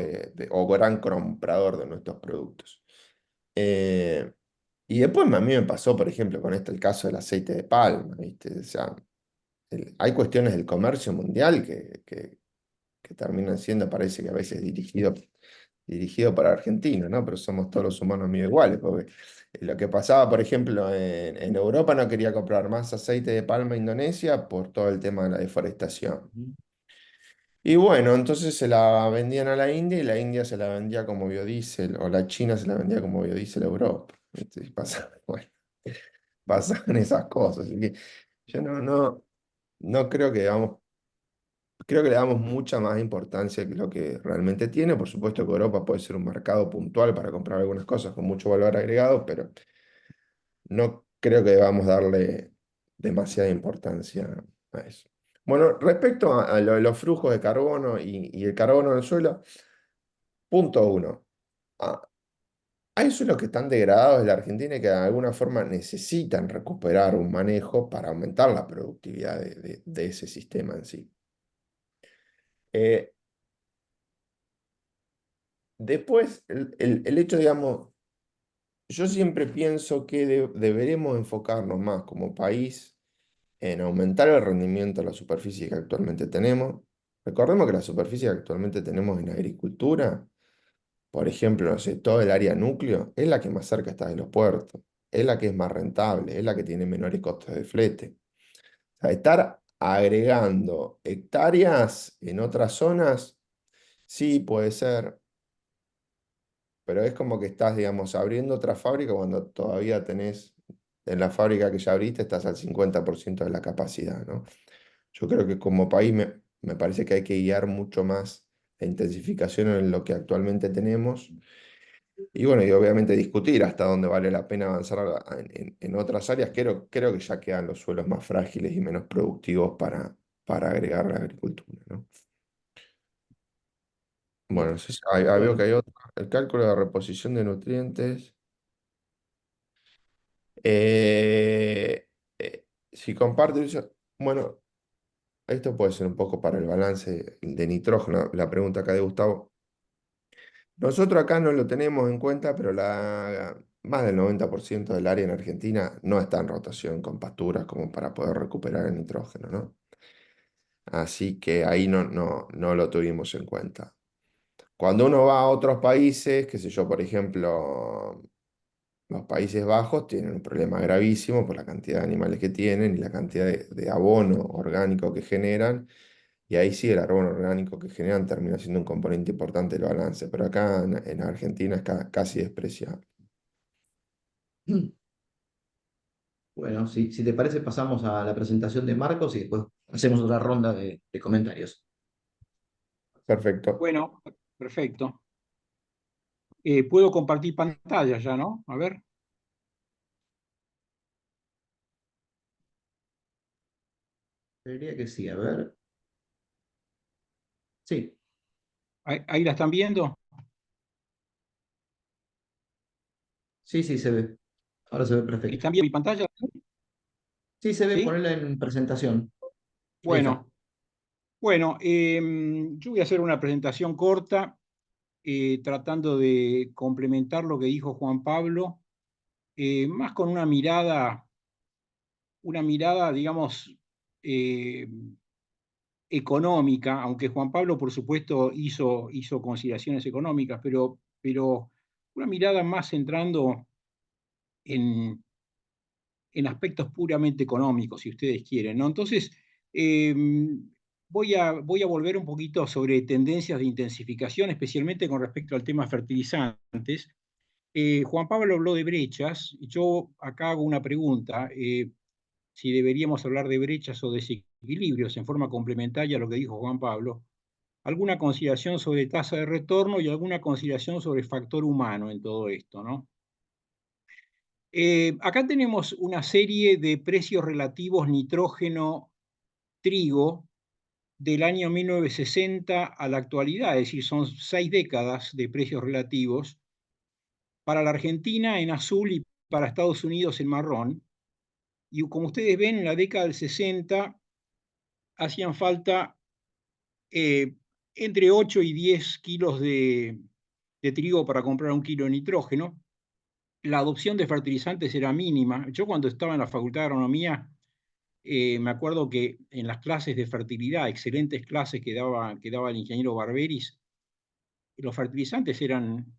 Speaker 2: o gran comprador de nuestros productos. Eh, y después a mí me pasó, por ejemplo, con el caso del aceite de palma, ¿viste? O sea, hay cuestiones del comercio mundial que terminan siendo, parece que a veces dirigido para argentinos, ¿no? Pero somos todos los humanos medio iguales, porque lo que pasaba, por ejemplo, en Europa no quería comprar más aceite de palma a Indonesia por todo el tema de la deforestación.
Speaker 1: Ujú.
Speaker 2: Y bueno, entonces se la vendían a la India y la India se la vendía como biodiesel, o la China se la vendía como biodiesel a Europa. ¿Viste? Y bueno, pasaban esas cosas. Así que yo no creo que creo que le damos mucha más importancia que lo que realmente tiene. Por supuesto que Europa puede ser un mercado puntual para comprar algunas cosas con mucho valor agregado, pero no creo que debamos darle demasiada importancia a eso. Bueno, respecto a lo de los flujos de carbono y el carbono en el suelo, punto uno. Ah, hay suelos que están degradados en la Argentina y que de alguna forma necesitan recuperar un manejo para aumentar la productividad de ese sistema en sí. Eh, Después, el hecho, digamos, yo siempre pienso que deberemos enfocarnos más como país en aumentar el rendimiento de la superficie que actualmente tenemos. Recordemos que la superficie que actualmente tenemos en agricultura, por ejemplo, no sé, todo el área núcleo, es la que más cerca está de los puertos, es la que es más rentable, es la que tiene menores costos de flete. O sea, estar agregando hectáreas en otras zonas, sí puede ser, pero es como que estás, digamos, abriendo otra fábrica cuando todavía tenés, en la fábrica que ya abriste, estás al 50% de la capacidad, ¿no? Yo creo que como país me parece que hay que guiar mucho más la intensificación en lo que actualmente tenemos y bueno, y obviamente discutir hasta dónde vale la pena avanzar en otras áreas. Creo que ya quedan los suelos más frágiles y menos productivos para agregar a la agricultura, ¿no? Bueno,
Speaker 1: Bien.
Speaker 2: sí, veo que
Speaker 1: Bueno,
Speaker 2: hay otro. El cálculo de reposición de nutrientes. Eh, si comparto bueno, esto puede ser un poco para el balance de nitrógeno, la pregunta acá de Gustavo. Nosotros acá no lo tenemos en cuenta, pero más del 90% del área en Argentina no está en rotación con pasturas como para poder recuperar el nitrógeno, ¿no? Así que ahí no lo tuvimos en cuenta. Cuando uno va a otros países, qué sé yo, por ejemplo, los Países Bajos tienen un problema gravísimo por la cantidad de animales que tienen y la cantidad de abono orgánico que generan. Y ahí sí el abono orgánico que generan termina siendo un componente importante del balance. Pero acá en Argentina es casi despreciable.
Speaker 1: bueno, si te parece, pasamos a la presentación de Marcos y después hacemos otra ronda de comentarios.
Speaker 2: Perfecto.
Speaker 3: Bueno, perfecto. Puedo compartir pantalla ya, ¿no? A ver,
Speaker 1: Diría que sí, a ver. Sí,
Speaker 3: ahí la están viendo.
Speaker 1: sí, sí, se ve. Ahora se ve perfecto.
Speaker 3: ¿Están viendo mi pantalla?
Speaker 1: Sí, se ve,
Speaker 3: ¿Sí?
Speaker 1: ponerla en presentación. Ahí está.
Speaker 3: Bueno, bueno, yo voy a hacer una presentación corta, tratando de complementar lo que dijo Juan Pablo, más con una mirada, digamos, eh, económica, aunque Juan Pablo, por supuesto, hizo consideraciones económicas, pero una mirada más centrando en, en aspectos puramente económicos, si ustedes quieren, ¿no? Entonces, eh, voy a volver un poquito sobre tendencias de intensificación, especialmente con respecto al tema fertilizantes. Juan Pablo habló de brechas, y yo acá hago una pregunta, si deberíamos hablar de brechas o desequilibrios en forma complementaria a lo que dijo Juan Pablo, alguna consideración sobre tasa de retorno y alguna consideración sobre factor humano en todo esto, ¿no? Acá tenemos una serie de precios relativos nitrógeno-trigo del año 1960 a la actualidad, es decir, son 6 décadas de precios relativos para la Argentina en azul y para Estados Unidos en marrón. Y como ustedes ven, en la década del 60 hacían falta eh, entre 8 y 10 kilos de trigo para comprar 1 kilo de nitrógeno. La adopción de fertilizantes era mínima. Yo cuando estaba en la Facultad de Agronomía, me acuerdo que en las clases de fertilidad, excelentes clases que daba el ingeniero Barberis, los fertilizantes eran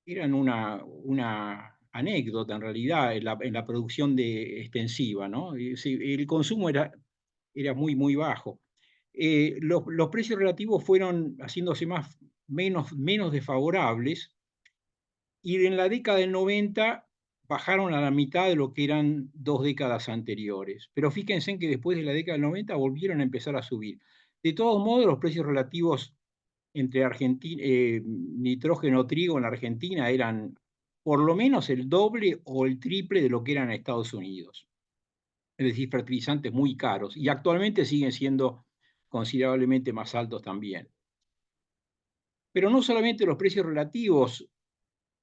Speaker 3: una anécdota en realidad en la producción extensiva, ¿no? Sí, el consumo era muy, muy bajo. Los precios relativos fueron haciéndose menos desfavorables, y en la década del 90 bajaron a la mitad de lo que eran 2 décadas anteriores. Pero fíjense en que después de la década del 90 volvieron a empezar a subir. De todos modos, los precios relativos entre nitrógeno trigo en la Argentina eran por lo menos el doble o el triple de lo que eran en Estados Unidos. Es decir, fertilizantes muy caros. Y actualmente siguen siendo considerablemente más altos también. Pero no solamente los precios relativos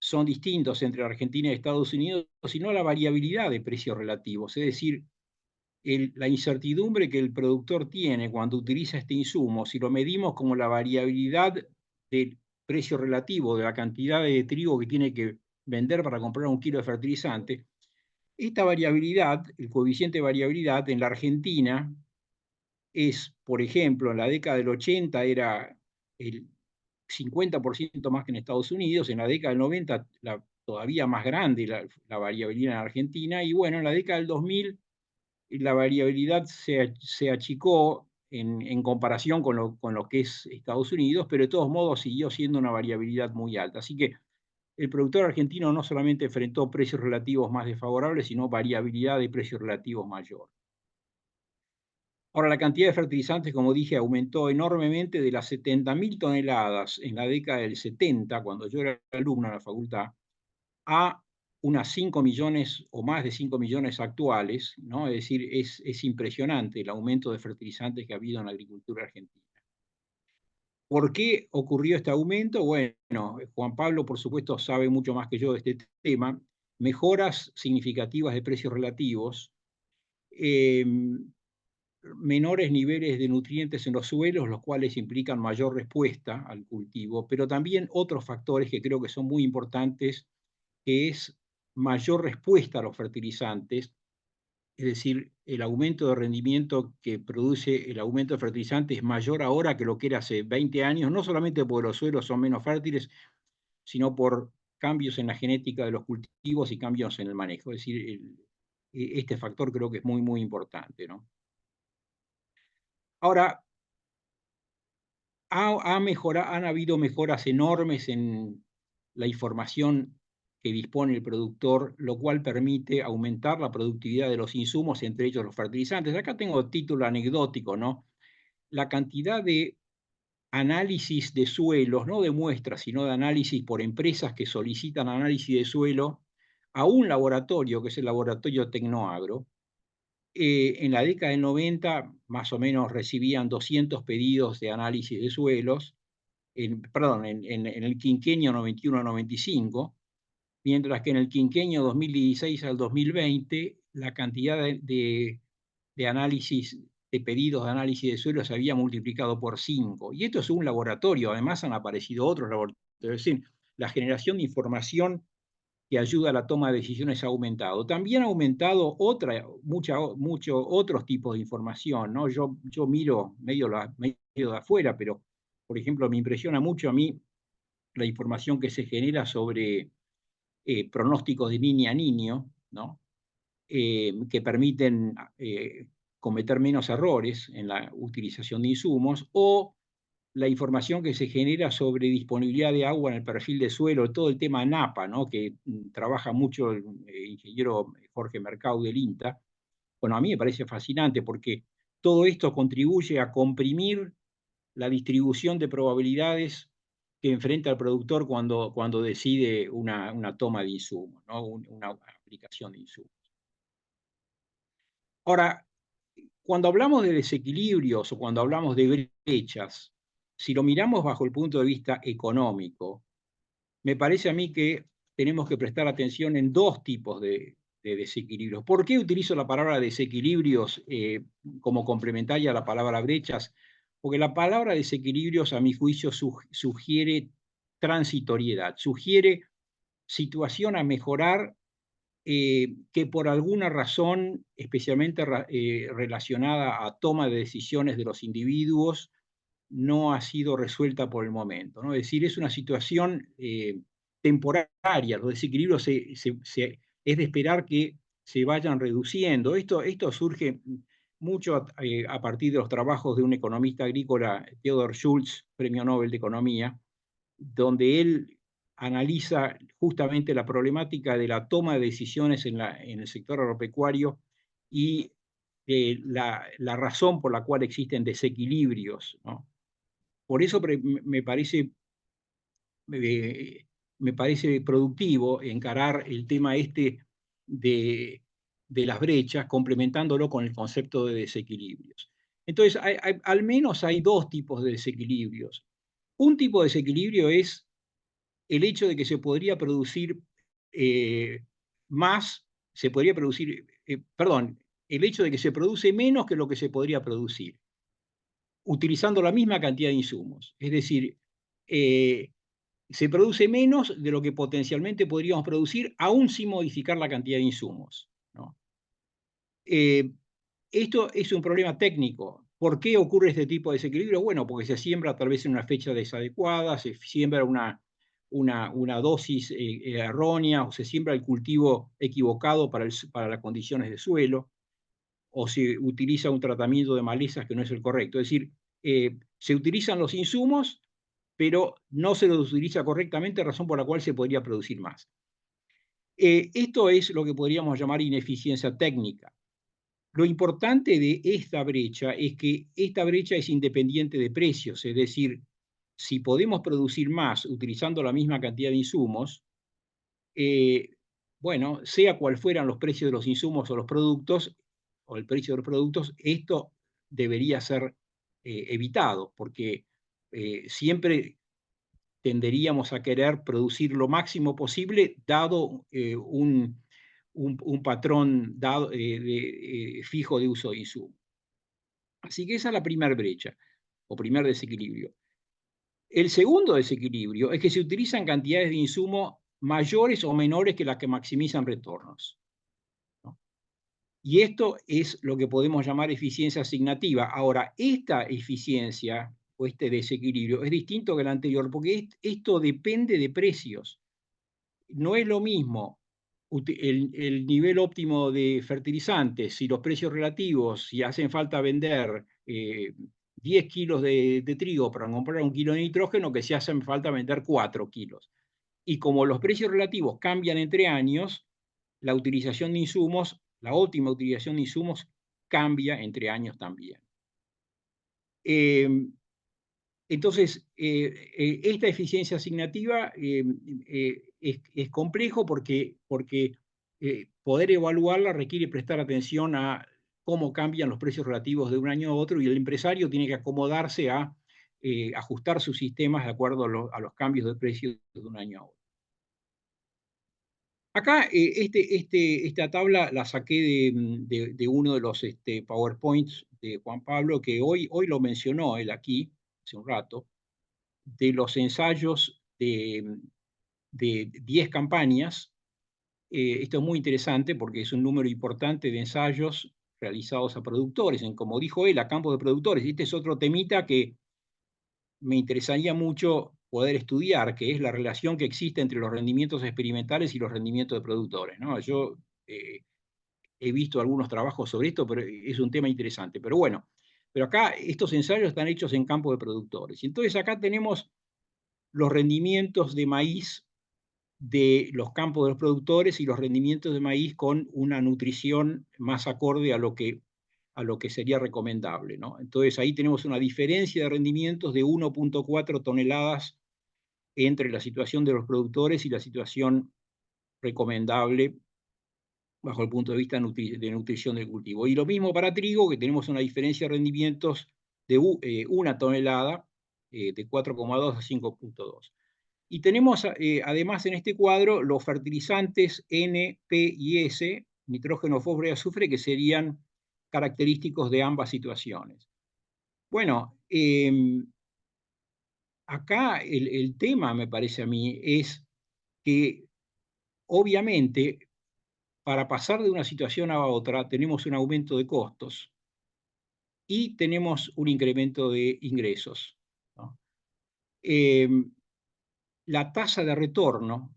Speaker 3: son distintos entre Argentina y Estados Unidos, sino la variabilidad de precios relativos, es decir, la incertidumbre que el productor tiene cuando utiliza este insumo, si lo medimos como la variabilidad del precio relativo de la cantidad de trigo que tiene que vender para comprar 1 kilo de fertilizante, esta variabilidad, el coeficiente de variabilidad en la Argentina es, por ejemplo, en la década del 80 era el 50% más que en Estados Unidos, en la década del 90 todavía más grande la variabilidad en Argentina, y bueno, en la década del 2000 la variabilidad se achicó en comparación con lo que es Estados Unidos, pero de todos modos siguió siendo una variabilidad muy alta. Así que el productor argentino no solamente enfrentó precios relativos más desfavorables, sino variabilidad de precios relativos mayor. Ahora, la cantidad de fertilizantes, como dije, aumentó enormemente de las 70.000 toneladas en la década del 70, cuando yo era alumno en la facultad, a unas 5 millones o más de 5 millones actuales, ¿no? Es decir, es impresionante el aumento de fertilizantes que ha habido en la agricultura argentina. ¿Por qué ocurrió este aumento? Bueno, Juan Pablo, por supuesto, sabe mucho más que yo de este tema. Mejoras significativas de precios relativos, menores niveles de nutrientes en los suelos, los cuales implican mayor respuesta al cultivo, pero también otros factores que creo que son muy importantes, que es mayor respuesta a los fertilizantes, es decir, el aumento de rendimiento que produce el aumento de fertilizantes es mayor ahora que lo que era hace 20 años, no solamente porque los suelos son menos fértiles, sino por cambios en la genética de los cultivos y cambios en el manejo. Es decir, este factor creo que es muy, muy importante, ¿no? Ahora, han habido mejoras enormes en la información que dispone el productor, lo cual permite aumentar la productividad de los insumos, entre ellos los fertilizantes. Acá tengo título anecdótico, ¿no? La cantidad de análisis de suelos, no de muestras, sino de análisis por empresas que solicitan análisis de suelo a un laboratorio, que es el laboratorio Tecnoagro. En la década del 90, más o menos, recibían 200 pedidos de análisis de suelos, perdón, en el quinquenio 91-95, mientras que en el quinquenio 2016 al 2020 la cantidad de análisis, de pedidos de análisis de suelo se había multiplicado por 5. Y esto es un laboratorio, además han aparecido otros laboratorios. Es decir, la generación de información que ayuda a la toma de decisiones ha aumentado. También ha aumentado muchos otros tipos de información, ¿no? Yo miro medio de afuera, pero, por ejemplo, me impresiona mucho a mí la información que se genera sobre pronósticos de niña a niño, ¿no? Que permiten cometer menos errores en la utilización de insumos, o la información que se genera sobre disponibilidad de agua en el perfil de suelo, todo el tema NAPA, ¿no? Que trabaja mucho el ingeniero Jorge Mercado del INTA. Bueno, a mí me parece fascinante porque todo esto contribuye a comprimir la distribución de probabilidades que enfrenta el productor cuando decide una toma de insumos, ¿no? Una aplicación de insumos. Ahora, cuando hablamos de desequilibrios o cuando hablamos de brechas, si lo miramos bajo el punto de vista económico, me parece a mí que tenemos que prestar atención en dos tipos de desequilibrios. ¿Por qué utilizo la palabra desequilibrios como complementaria a la palabra brechas? Porque la palabra desequilibrios, a mi juicio, sugiere transitoriedad, sugiere situación a mejorar que por alguna razón, especialmente relacionada a toma de decisiones de los individuos, no ha sido resuelta por el momento, ¿no? Es decir, es una situación temporaria, los desequilibrios es de esperar que se vayan reduciendo. Esto surge mucho a partir de los trabajos de un economista agrícola, Theodor Schultz, Premio Nobel de Economía, donde él analiza justamente la problemática de la toma de decisiones en el sector agropecuario y la razón por la cual existen desequilibrios, ¿no? Por eso me parece productivo encarar el tema de, de las brechas, complementándolo con el concepto de desequilibrios. Entonces, al menos hay dos tipos de desequilibrios. Un tipo de desequilibrio es el hecho de que se podría producir más, se podría producir, perdón, el hecho de que se produce menos que lo que se podría producir, utilizando la misma cantidad de insumos. Es decir, se produce menos de lo que potencialmente podríamos producir, aún sin modificar la cantidad de insumos, ¿no? Esto es un problema técnico. ¿Por qué ocurre este tipo de desequilibrio? Bueno, porque se siembra tal vez en una fecha desadecuada, se siembra una dosis errónea, o se siembra el cultivo equivocado para las condiciones de suelo, o se utiliza un tratamiento de malezas que no es el correcto. Es decir, se utilizan los insumos, pero no se los utiliza correctamente, razón por la cual se podría producir más. Esto es lo que podríamos llamar ineficiencia técnica. Lo importante de esta brecha es que esta brecha es independiente de precios, es decir, si podemos producir más utilizando la misma cantidad de insumos, bueno, sea cual fueran los precios de los insumos o los productos, o el precio de los productos, esto debería ser evitado, porque siempre tenderíamos a querer producir lo máximo posible, dado un patrón fijo de uso de insumos. Así que esa es la primera brecha, o primer desequilibrio. El segundo desequilibrio es que se utilizan cantidades de insumo mayores o menores que las que maximizan retornos, ¿no? Y esto es lo que podemos llamar eficiencia asignativa. Ahora, esta eficiencia o este desequilibrio es distinto que el anterior, porque esto depende de precios. No es lo mismo el nivel óptimo de fertilizantes, si los precios relativos, si hacen falta vender 10 kilos de trigo para comprar 1 kilo de nitrógeno, que si hacen falta vender 4 kilos. Y como los precios relativos cambian entre años, la utilización de insumos, la óptima utilización de insumos cambia entre años también. Entonces, esta eficiencia asignativa es complejo porque poder evaluarla requiere prestar atención a cómo cambian los precios relativos de un año a otro, y el empresario tiene que acomodarse a ajustar sus sistemas de acuerdo a los cambios de precios de un año a otro. Acá, esta tabla la saqué de uno de los PowerPoints de Juan Pablo, que hoy lo mencionó él aquí, hace un rato, de los ensayos de 10 campañas. Esto es muy interesante porque es un número importante de ensayos realizados a productores, como dijo él, a campos de productores. Este es otro temita que me interesaría mucho poder estudiar, que es la relación que existe entre los rendimientos experimentales y los rendimientos de productores, ¿no? Yo he visto algunos trabajos sobre esto, pero es un tema interesante. Pero bueno, pero acá estos ensayos están hechos en campo de productores. Y entonces acá tenemos los rendimientos de maíz de los campos de los productores y los rendimientos de maíz con una nutrición más acorde a lo que sería recomendable, ¿no? Entonces ahí tenemos una diferencia de rendimientos de 1,4 toneladas entre la situación de los productores y la situación recomendable bajo el punto de vista de nutrición del cultivo. Y lo mismo para trigo, que tenemos una diferencia de rendimientos de 1 tonelada, de 4,2 a 5,2. Y tenemos además en este cuadro los fertilizantes N, P y S, nitrógeno, fósforo y azufre, que serían característicos de ambas situaciones. Bueno, acá el tema, me parece a mí, es que obviamente para pasar de una situación a otra tenemos un aumento de costos y tenemos un incremento de ingresos, ¿no? La tasa de retorno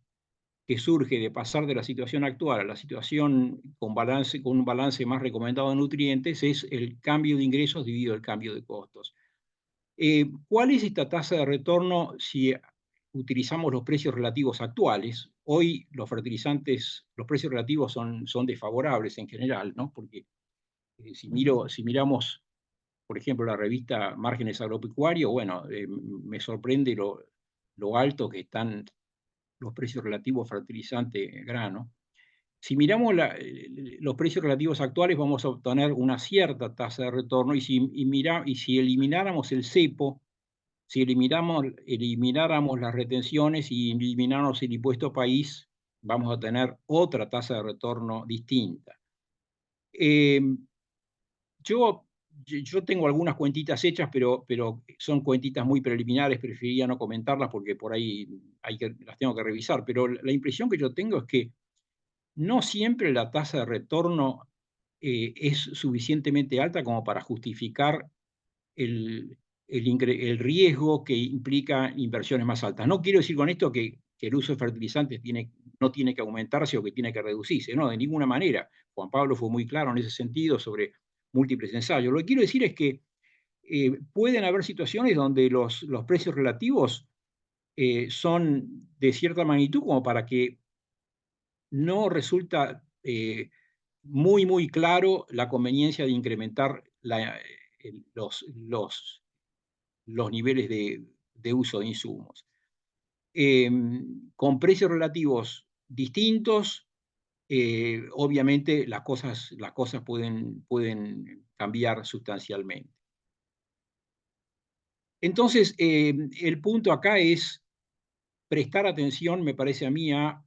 Speaker 3: que surge de pasar de la situación actual a la situación con un balance más recomendado de nutrientes es el cambio de ingresos dividido el cambio de costos. ¿Cuál es esta tasa de retorno si utilizamos los precios relativos actuales? Hoy los fertilizantes, los precios relativos son desfavorables en general, ¿no? Porque si miramos, por ejemplo, la revista Márgenes Agropecuarios, bueno, me sorprende lo alto que están los precios relativos fertilizante grano. Si miramos los precios relativos actuales, vamos a obtener una cierta tasa de retorno, y si elimináramos el cepo, si elimináramos las retenciones y elimináramos el impuesto país, vamos a tener otra tasa de retorno distinta. Yo tengo algunas cuentitas hechas, pero son cuentitas muy preliminares, preferiría no comentarlas porque por ahí las tengo que revisar, pero la impresión que yo tengo es que no siempre la tasa de retorno es suficientemente alta como para justificar el riesgo que implica inversiones más altas. No quiero decir con esto que el uso de fertilizantes no tiene que aumentarse o que tiene que reducirse, no, de ninguna manera. Juan Pablo fue muy claro en ese sentido sobre múltiples ensayos. Lo que quiero decir es que pueden haber situaciones donde los precios relativos son de cierta magnitud como para que no resulta muy claro la conveniencia de incrementar los niveles de uso de insumos. Con precios relativos distintos, obviamente las cosas pueden cambiar sustancialmente. Entonces, el punto acá es prestar atención, me parece a mí, a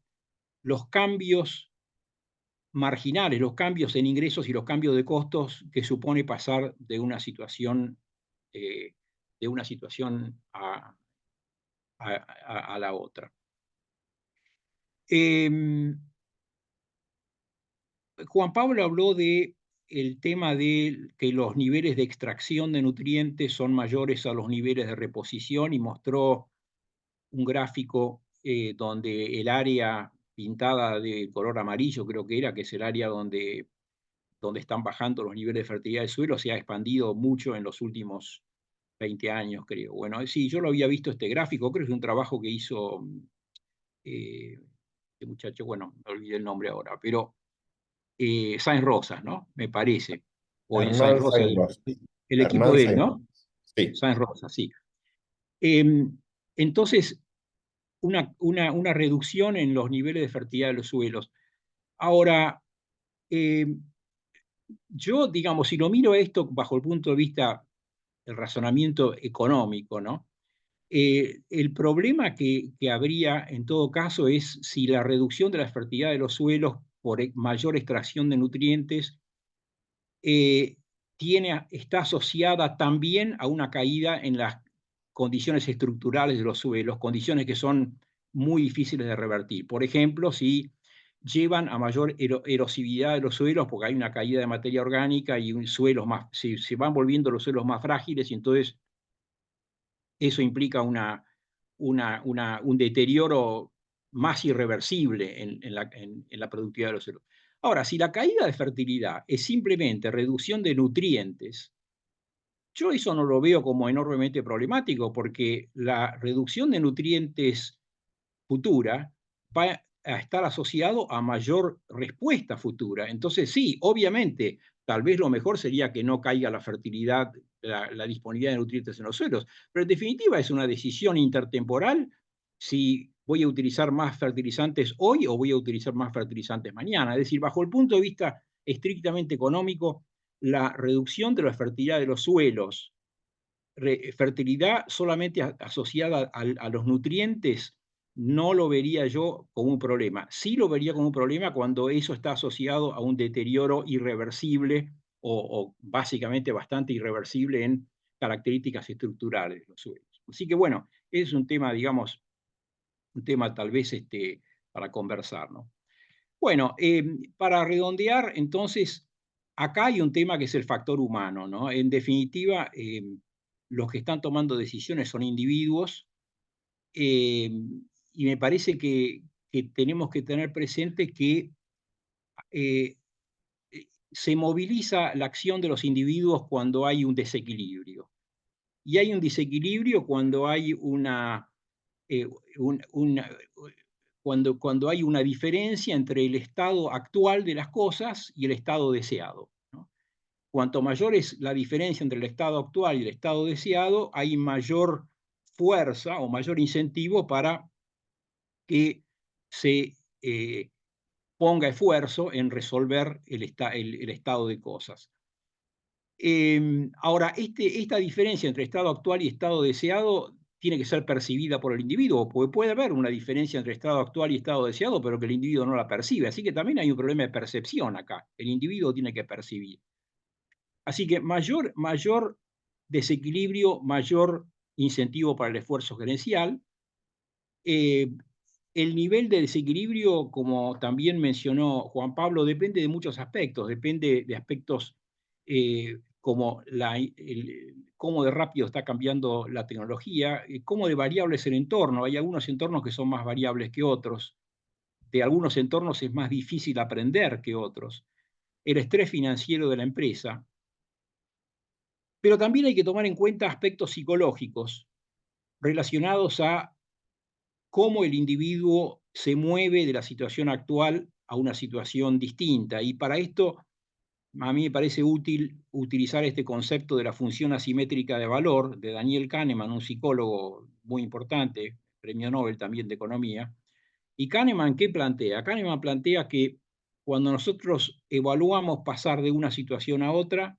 Speaker 3: los cambios marginales, los cambios en ingresos y los cambios de costos que supone pasar de una situación, eh, a la otra. Juan Pablo habló de el tema de que los niveles de extracción de nutrientes son mayores a los niveles de reposición y mostró un gráfico donde el área pintada de color amarillo, creo que era, que es el área donde están bajando los niveles de fertilidad del suelo, se ha expandido mucho en los últimos 20 años, creo. Bueno, sí, yo lo había visto este gráfico, creo que es un trabajo que hizo este muchacho, bueno, me olvidé el nombre ahora, pero Sáenz Rosas, ¿no? Me parece. O en Sáenz
Speaker 2: Hernán
Speaker 3: Rosas,
Speaker 2: Sainz.
Speaker 3: el equipo
Speaker 2: Hernán
Speaker 3: de él,
Speaker 2: Sainz.
Speaker 3: ¿no?
Speaker 2: Sí.
Speaker 3: Sáenz Rosas, sí. Entonces, una reducción en los niveles de fertilidad de los suelos. Ahora, yo, digamos, si lo miro esto bajo el punto de vista del razonamiento económico, ¿no? El problema que habría en todo caso es si la reducción de la fertilidad de los suelos por mayor extracción de nutrientes está asociada también a una caída en las condiciones estructurales de los suelos, condiciones que son muy difíciles de revertir. Por ejemplo, si llevan a mayor erosividad de los suelos, porque hay una caída de materia orgánica y suelos más, se van volviendo los suelos más frágiles, y entonces eso implica un deterioro más irreversible en la productividad de los suelos. Ahora, si la caída de fertilidad es simplemente reducción de nutrientes, yo eso no lo veo como enormemente problemático, porque la reducción de nutrientes futura va a estar asociado a mayor respuesta futura. Entonces, sí, obviamente, tal vez lo mejor sería que no caiga la fertilidad, la disponibilidad de nutrientes en los suelos, pero en definitiva es una decisión intertemporal si voy a utilizar más fertilizantes hoy o voy a utilizar más fertilizantes mañana. Es decir, bajo el punto de vista estrictamente económico, la reducción de la fertilidad de los suelos, fertilidad solamente asociada a los nutrientes, no lo vería yo como un problema. Sí lo vería como un problema cuando eso está asociado a un deterioro irreversible o básicamente bastante irreversible en características estructurales de los suelos. Así que bueno, es un tema, digamos, un tema tal vez para conversar, ¿no? Bueno, para redondear, entonces, acá hay un tema que es el factor humano, ¿no? En definitiva, los que están tomando decisiones son individuos, y me parece que tenemos que tener presente que eh, se moviliza la acción de los individuos cuando hay un desequilibrio. Y hay un desequilibrio cuando hay eh, un- una, cuando hay una diferencia entre el estado actual de las cosas y el estado deseado, ¿no? Cuanto mayor es la diferencia entre el estado actual y el estado deseado, hay mayor fuerza o mayor incentivo para que se ponga esfuerzo en resolver el estado de cosas. Ahora, esta diferencia entre estado actual y estado deseado tiene que ser percibida por el individuo, porque puede haber una diferencia entre estado actual y estado deseado, pero que el individuo no la percibe. Así que también hay un problema de percepción acá. El individuo tiene que percibir. Así que mayor desequilibrio, mayor incentivo para el esfuerzo gerencial. Eh, el nivel de desequilibrio, como también mencionó Juan Pablo, depende de muchos aspectos. Depende de aspectos como cómo de rápido está cambiando la tecnología, cómo de variable es el entorno. Hay algunos entornos que son más variables que otros. De algunos entornos es más difícil aprender que otros. El estrés financiero de la empresa. Pero también hay que tomar en cuenta aspectos psicológicos relacionados a cómo el individuo se mueve de la situación actual a una situación distinta. Y para esto, a mí me parece útil utilizar este concepto de la función asimétrica de valor de Daniel Kahneman, un psicólogo muy importante, premio Nobel también de Economía. ¿Y Kahneman qué plantea? Kahneman plantea que cuando nosotros evaluamos pasar de una situación a otra,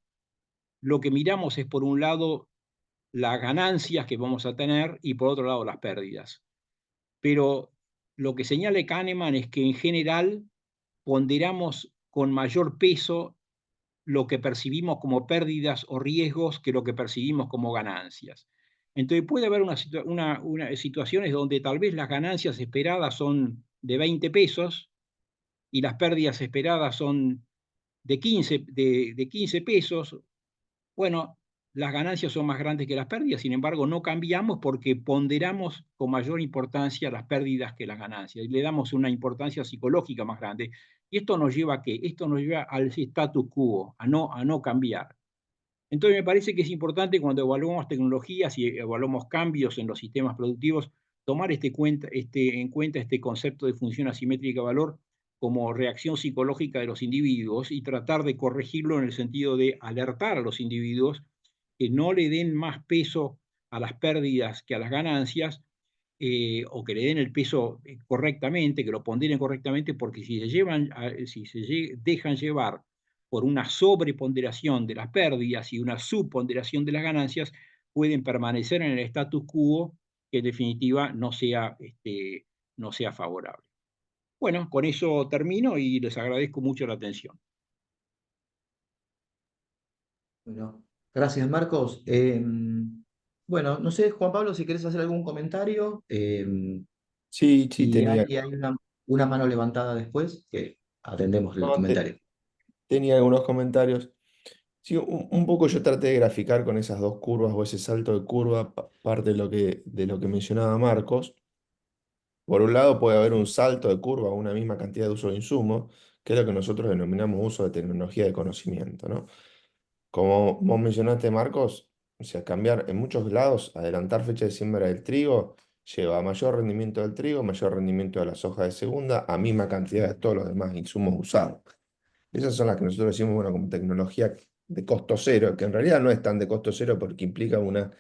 Speaker 3: lo que miramos es, por un lado, las ganancias que vamos a tener y por otro lado las pérdidas. Pero lo que señala Kahneman es que en general ponderamos con mayor peso lo que percibimos como pérdidas o riesgos que lo que percibimos como ganancias. Entonces puede haber situaciones donde tal vez las ganancias esperadas son de 20 pesos y las pérdidas esperadas son de 15 pesos. Bueno, las ganancias son más grandes que las pérdidas, sin embargo, no cambiamos porque ponderamos con mayor importancia las pérdidas que las ganancias y le damos una importancia psicológica más grande. ¿Y esto nos lleva a qué? Esto nos lleva al status quo, a no cambiar. Entonces, me parece que es importante cuando evaluamos tecnologías y evaluamos cambios en los sistemas productivos, tomar en cuenta este concepto de función asimétrica de valor como reacción psicológica de los individuos y tratar de corregirlo en el sentido de alertar a los individuos que no le den más peso a las pérdidas que a las ganancias, o que le den el peso correctamente, que lo ponderen correctamente, porque si dejan llevar por una sobreponderación de las pérdidas y una subponderación de las ganancias, pueden permanecer en el status quo que en definitiva no sea favorable. Bueno, con eso termino y les agradezco mucho la atención.
Speaker 1: Bueno, gracias, Marcos. Bueno, no sé, Juan Pablo, si querés hacer algún comentario.
Speaker 2: Sí, sí,
Speaker 1: Y hay una mano levantada después que atendemos el
Speaker 2: no,
Speaker 1: comentario.
Speaker 2: tenía algunos comentarios. Sí, un poco yo traté de graficar con esas dos curvas o ese salto de curva, parte de lo que mencionaba Marcos. Por un lado puede haber un salto de curva o una misma cantidad de uso de insumos, que es lo que nosotros denominamos uso de tecnología de conocimiento, ¿no? Como vos mencionaste, Marcos, o sea, cambiar en muchos lados, adelantar fecha de siembra del trigo, lleva a mayor rendimiento del trigo, mayor rendimiento de la soja de segunda, a misma cantidad de todos los demás insumos usados. Esas son las que nosotros decimos, bueno, como tecnología de costo cero, que en realidad no es tan de costo cero porque implica una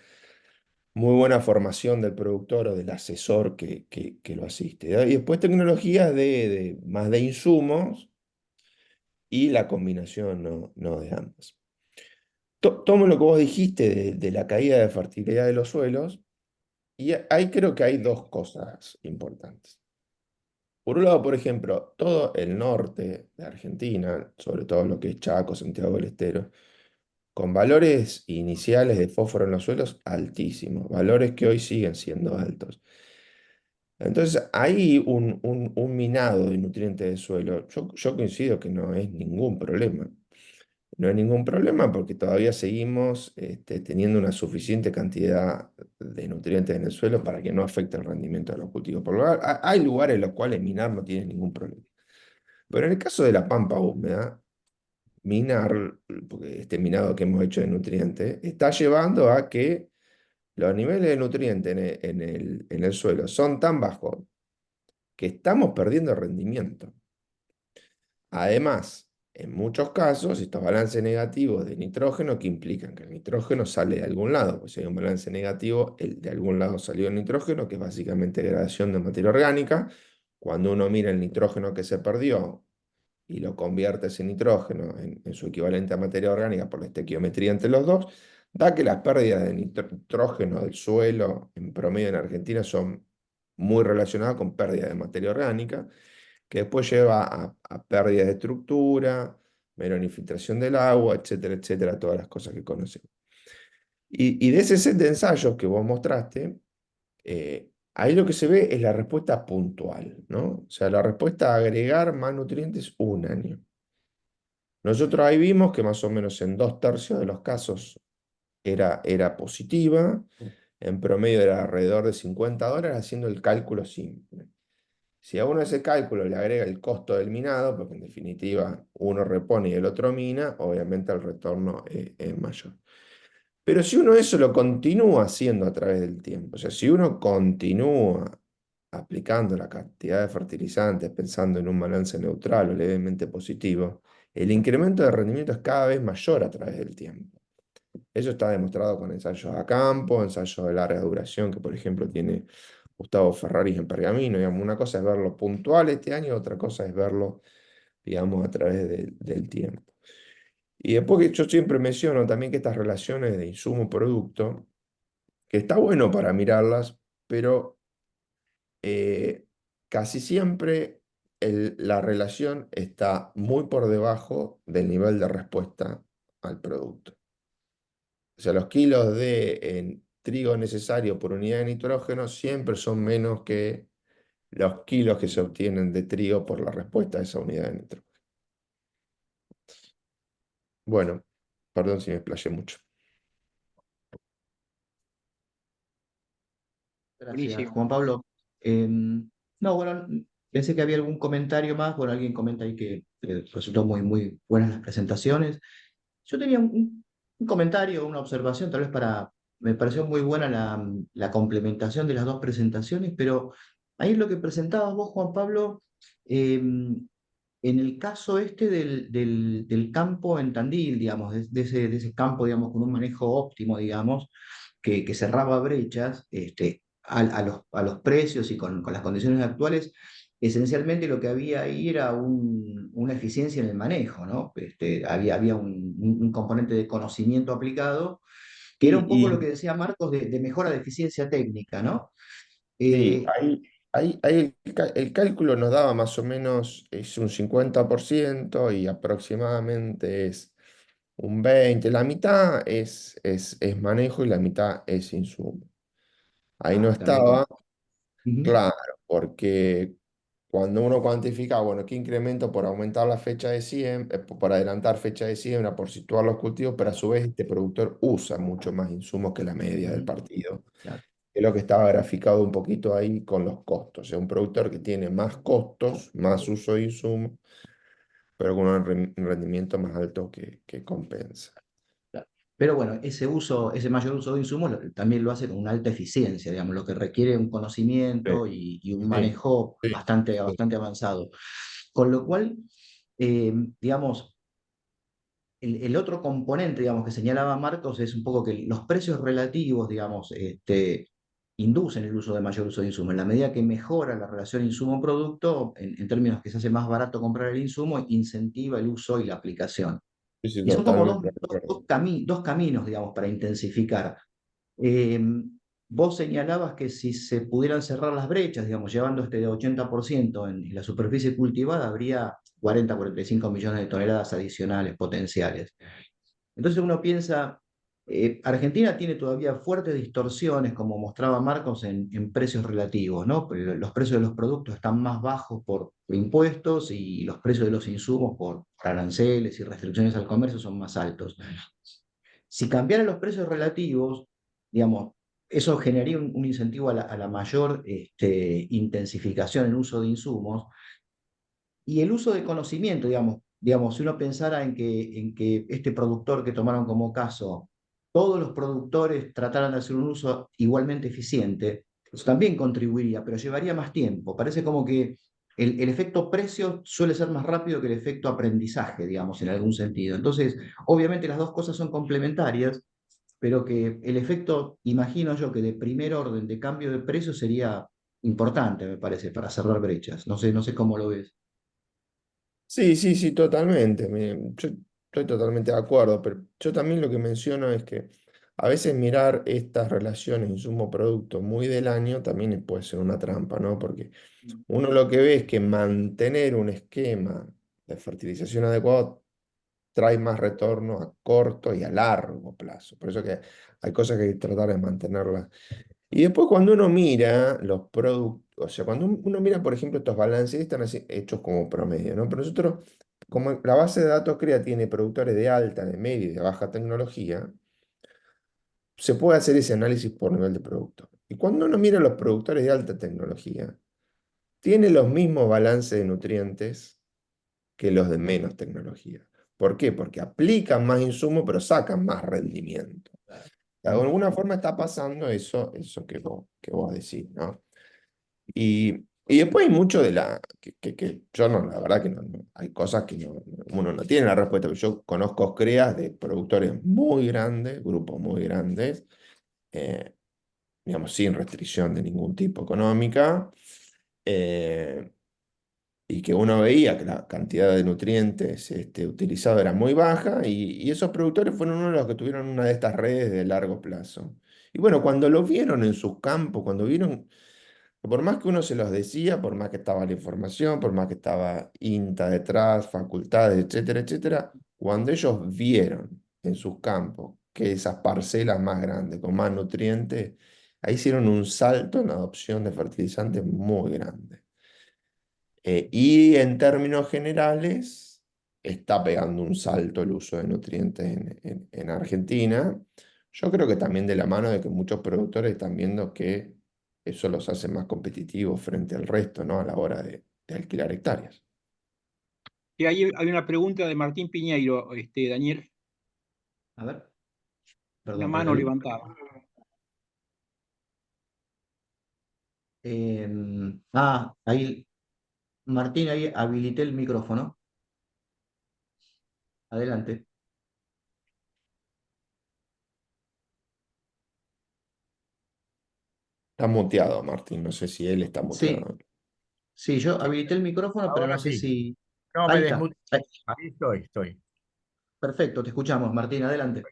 Speaker 2: muy buena formación del productor o del asesor que lo asiste. ¿Ya? Y después tecnologías más de insumos y la combinación no de ambas. Tomo lo que vos dijiste de la caída de fertilidad de los suelos y ahí creo que hay dos cosas importantes. Por un lado, por ejemplo, todo el norte de Argentina, sobre todo lo que es Chaco, Santiago del Estero, con valores iniciales de fósforo en los suelos altísimos, valores que hoy siguen siendo altos. Entonces, hay un minado de nutrientes de suelo. Yo coincido que no es ningún problema. No hay ningún problema porque todavía seguimos teniendo una suficiente cantidad de nutrientes en el suelo para que no afecte el rendimiento de los cultivos. Por lo general, hay lugares en los cuales minar no tiene ningún problema. Pero en el caso de la pampa húmeda, minar, porque este minado que hemos hecho de nutrientes, está llevando a que los niveles de nutrientes en el suelo son tan bajos que estamos perdiendo rendimiento. Además, en muchos casos, estos balances negativos de nitrógeno que implican que el nitrógeno sale de algún lado, pues si hay un balance negativo, de algún lado salió el nitrógeno, que es básicamente degradación de materia orgánica. Cuando uno mira el nitrógeno que se perdió y lo convierte ese nitrógeno en su equivalente a materia orgánica por la estequiometría entre los dos, da que las pérdidas de nitrógeno del suelo en promedio en Argentina son muy relacionadas con pérdida de materia orgánica, que después lleva a pérdida de estructura, menor infiltración del agua, etcétera, etcétera, todas las cosas que conocemos. Y de ese set de ensayos que vos mostraste, ahí lo que se ve es la respuesta puntual, ¿no? O sea, la respuesta a agregar más nutrientes un año. Nosotros ahí vimos que más o menos en 2/3 de los casos era positiva, en promedio era alrededor de $50 haciendo el cálculo simple. Si a uno ese cálculo le agrega el costo del minado, porque en definitiva uno repone y el otro mina, obviamente el retorno es mayor. Pero si uno eso lo continúa haciendo a través del tiempo, o sea, si uno continúa aplicando la cantidad de fertilizantes pensando en un balance neutral o levemente positivo, el incremento de rendimiento es cada vez mayor a través del tiempo. Eso está demostrado con ensayos a campo, ensayos de larga duración, que por ejemplo tiene Gustavo Ferraris en Pergamino. Digamos, una cosa es verlo puntual este año, otra cosa es verlo digamos, a través del tiempo. Y después que yo siempre menciono también que estas relaciones de insumo-producto, que está bueno para mirarlas, pero casi siempre la relación está muy por debajo del nivel de respuesta al producto. O sea, los kilos de trigo necesario por unidad de nitrógeno siempre son menos que los kilos que se obtienen de trigo por la respuesta a esa unidad de nitrógeno. Bueno, perdón si me explayé mucho.
Speaker 1: Gracias,
Speaker 3: Buenísimo.
Speaker 1: Juan Pablo. No, bueno, pensé que había algún comentario más. Bueno, alguien comenta ahí que resultó muy buenas las presentaciones. Yo tenía un comentario, una observación, tal vez me pareció muy buena la complementación de las dos presentaciones, pero ahí lo que presentabas vos, Juan Pablo, en el caso este del campo en Tandil, digamos, de ese campo, digamos, con un manejo óptimo, digamos, que cerraba brechas a los precios y con las condiciones actuales, esencialmente lo que había ahí era una eficiencia en el manejo, ¿no? Había un componente de conocimiento aplicado, que era un poco lo
Speaker 2: Y,
Speaker 1: que decía Marcos de mejora de eficiencia técnica, ¿no?
Speaker 2: sí,
Speaker 1: Eh,
Speaker 2: ahí el cálculo nos daba más o menos es un 50% y aproximadamente es un 20%. La mitad es manejo y la mitad es insumo. Ahí no
Speaker 1: está bien.
Speaker 2: estaba
Speaker 1: Ujú.
Speaker 2: claro, porque cuando uno cuantifica, bueno, qué incremento por aumentar la fecha de siembra, por adelantar fecha de siembra, por situar los cultivos, pero a su vez este productor usa mucho más insumos que la media del
Speaker 1: Ujú.
Speaker 2: partido.
Speaker 1: Claro.
Speaker 2: Es lo que estaba graficado un poquito ahí con los costos. O sea, un productor que tiene más costos, más uso de insumos, pero con un rendimiento más alto que compensa.
Speaker 1: Claro. Pero bueno, ese mayor uso de insumos también lo hace con una alta eficiencia, digamos, lo que requiere un
Speaker 2: Sí,
Speaker 1: conocimiento y un
Speaker 2: sí,
Speaker 1: manejo
Speaker 2: sí, sí.
Speaker 1: bastante avanzado. Con lo cual, digamos, el otro componente, digamos, que señalaba Marcos es un poco que los precios relativos, digamos, inducen el uso de mayor uso de insumos. En la medida que mejora la relación insumo-producto, en términos que se hace más barato comprar el insumo, incentiva el uso y la aplicación.
Speaker 2: Sí, sí,
Speaker 1: Y son como
Speaker 2: totalmente de acuerdo.
Speaker 1: dos caminos, digamos, para intensificar. Eh, Vos señalabas que si se pudieran cerrar las brechas, digamos, llevando de 80% en la superficie cultivada, habría 45 millones de toneladas adicionales potenciales. Entonces uno piensa, Argentina tiene todavía fuertes distorsiones, como mostraba Marcos, en precios relativos, ¿no? Los precios de los productos están más bajos por impuestos y los precios de los insumos por aranceles y restricciones al comercio son más altos. Si cambiaran los precios relativos, digamos, eso generaría un incentivo a la mayor intensificación en uso de insumos y el uso de conocimiento, si uno pensara en que este productor que tomaron como caso, todos los productores trataran de hacer un uso igualmente eficiente, eso también contribuiría, pero llevaría más tiempo. Parece como que el efecto precio suele ser más rápido que el efecto aprendizaje, digamos, en algún sentido. Entonces, obviamente las dos cosas son complementarias, pero que el efecto, imagino yo, que de primer orden de cambio de precio sería importante, me parece, para cerrar brechas. No sé cómo lo ves.
Speaker 2: Sí, sí, sí, totalmente. Yo estoy totalmente de acuerdo, pero yo también lo que menciono es que a veces mirar estas relaciones insumo-producto muy del año también puede ser una trampa, ¿no? Porque uno lo que ve es que mantener un esquema de fertilización adecuado trae más retorno a corto y a largo plazo. Por eso que hay cosas que hay que tratar de mantenerlas. Y después cuando uno mira los productos, o sea, cuando uno mira, por ejemplo, estos balances, están hechos como promedio, ¿no? Pero nosotros, como la base de datos CREA tiene productores de alta, de media y de baja tecnología, se puede hacer ese análisis por nivel de producto. Y cuando uno mira los productores de alta tecnología, tiene los mismos balances de nutrientes que los de menos tecnología. ¿Por qué? Porque aplican más insumos, pero sacan más rendimiento. De
Speaker 1: Ujú.
Speaker 2: alguna forma está pasando eso que vos decís, ¿no? Y después hay mucho de que yo no, la verdad que hay cosas que uno no tiene la respuesta. Yo conozco CREAs de productores muy grandes, grupos muy grandes, eh, digamos, sin restricción de ningún tipo económica, eh, y que uno veía que la cantidad de nutrientes utilizada era muy baja y esos productores fueron uno de los que tuvieron una de estas redes de largo plazo. Y bueno, cuando lo vieron en sus campos, cuando vieron, por más que uno se los decía, por más que estaba la información, por más que estaba INTA detrás, facultades, etcétera, etcétera, cuando ellos vieron en sus campos que esas parcelas más grandes, con más nutrientes, ahí hicieron un salto en la adopción de fertilizantes muy grande. Y en términos generales, está pegando un salto el uso de nutrientes en Argentina. Yo creo que también de la mano de que muchos productores están viendo que eso los hace más competitivos frente al resto, ¿no? A la hora de alquilar hectáreas.
Speaker 3: Y ahí hay una pregunta de Martín Piñeiro, Daniel,
Speaker 1: A ver,
Speaker 3: una
Speaker 1: perdón, porque
Speaker 3: mano levantada.
Speaker 1: ahí, Martín, ahí habilité el micrófono. Adelante.
Speaker 2: Está muteado, Martín. No sé si él está
Speaker 1: Sí,
Speaker 2: muteado.
Speaker 1: sí, yo
Speaker 4: Sí,
Speaker 1: habilité el micrófono, pero no
Speaker 4: ahora
Speaker 1: sé
Speaker 4: sí.
Speaker 1: si...
Speaker 4: No me
Speaker 1: Ahí está.
Speaker 4: desmute. Ahí estoy.
Speaker 1: Perfecto, te escuchamos, Martín, adelante.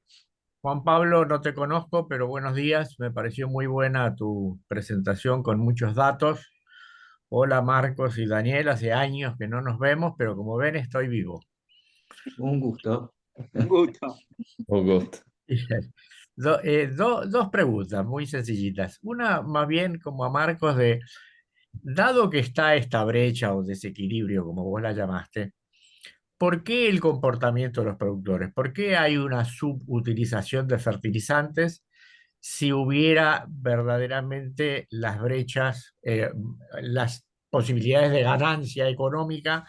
Speaker 4: Juan Pablo, no te conozco, pero buenos días. Me pareció muy buena tu presentación con muchos datos. Hola Marcos y Daniel, hace años que no nos vemos, pero como ven estoy vivo.
Speaker 1: Un gusto.
Speaker 3: Un gusto.
Speaker 2: Augusto.
Speaker 4: Dos preguntas muy sencillitas. Una más bien como a Marcos de, dado que está esta brecha o desequilibrio, como vos la llamaste, ¿por qué el comportamiento de los productores? ¿Por qué hay una subutilización de fertilizantes si hubiera verdaderamente las brechas, las posibilidades de ganancia económica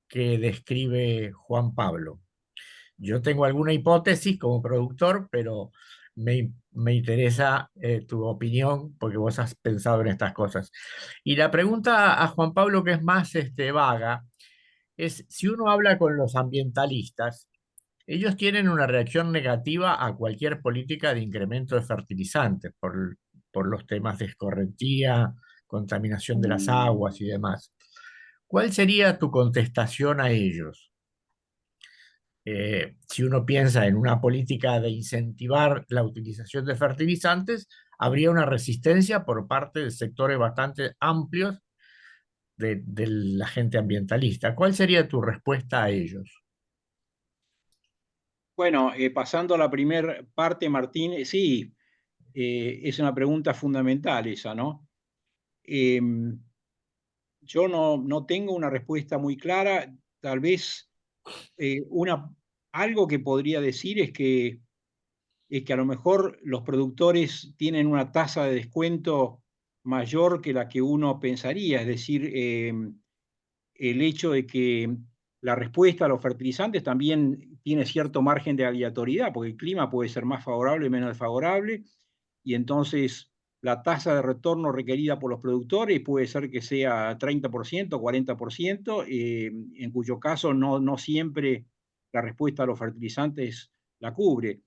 Speaker 4: que describe Juan Pablo? Yo tengo alguna hipótesis como productor, pero me interesa tu opinión porque vos has pensado en estas cosas. Y la pregunta a Juan Pablo, que es más vaga, es si uno habla con los ambientalistas, ellos tienen una reacción negativa a cualquier política de incremento de fertilizantes por los temas de escorrentía, contaminación de las aguas y demás. ¿Cuál sería tu contestación a ellos? Si uno piensa en una política de incentivar la utilización de fertilizantes, habría una resistencia por parte de sectores bastante amplios de la gente ambientalista. ¿Cuál sería tu respuesta a ellos?
Speaker 3: Bueno, pasando a la primera parte, Martín, sí, es una pregunta fundamental esa, ¿no? Em, yo no tengo una respuesta muy clara. Tal vez eh, una, algo que podría decir es que a lo mejor los productores tienen una tasa de descuento mayor que la que uno pensaría. Es decir, el hecho de que la respuesta a los fertilizantes también tiene cierto margen de aleatoriedad, porque el clima puede ser más favorable o menos desfavorable, y entonces la tasa de retorno requerida por los productores puede ser que sea 30%, 40%, en cuyo caso no siempre la respuesta a los fertilizantes la cubre.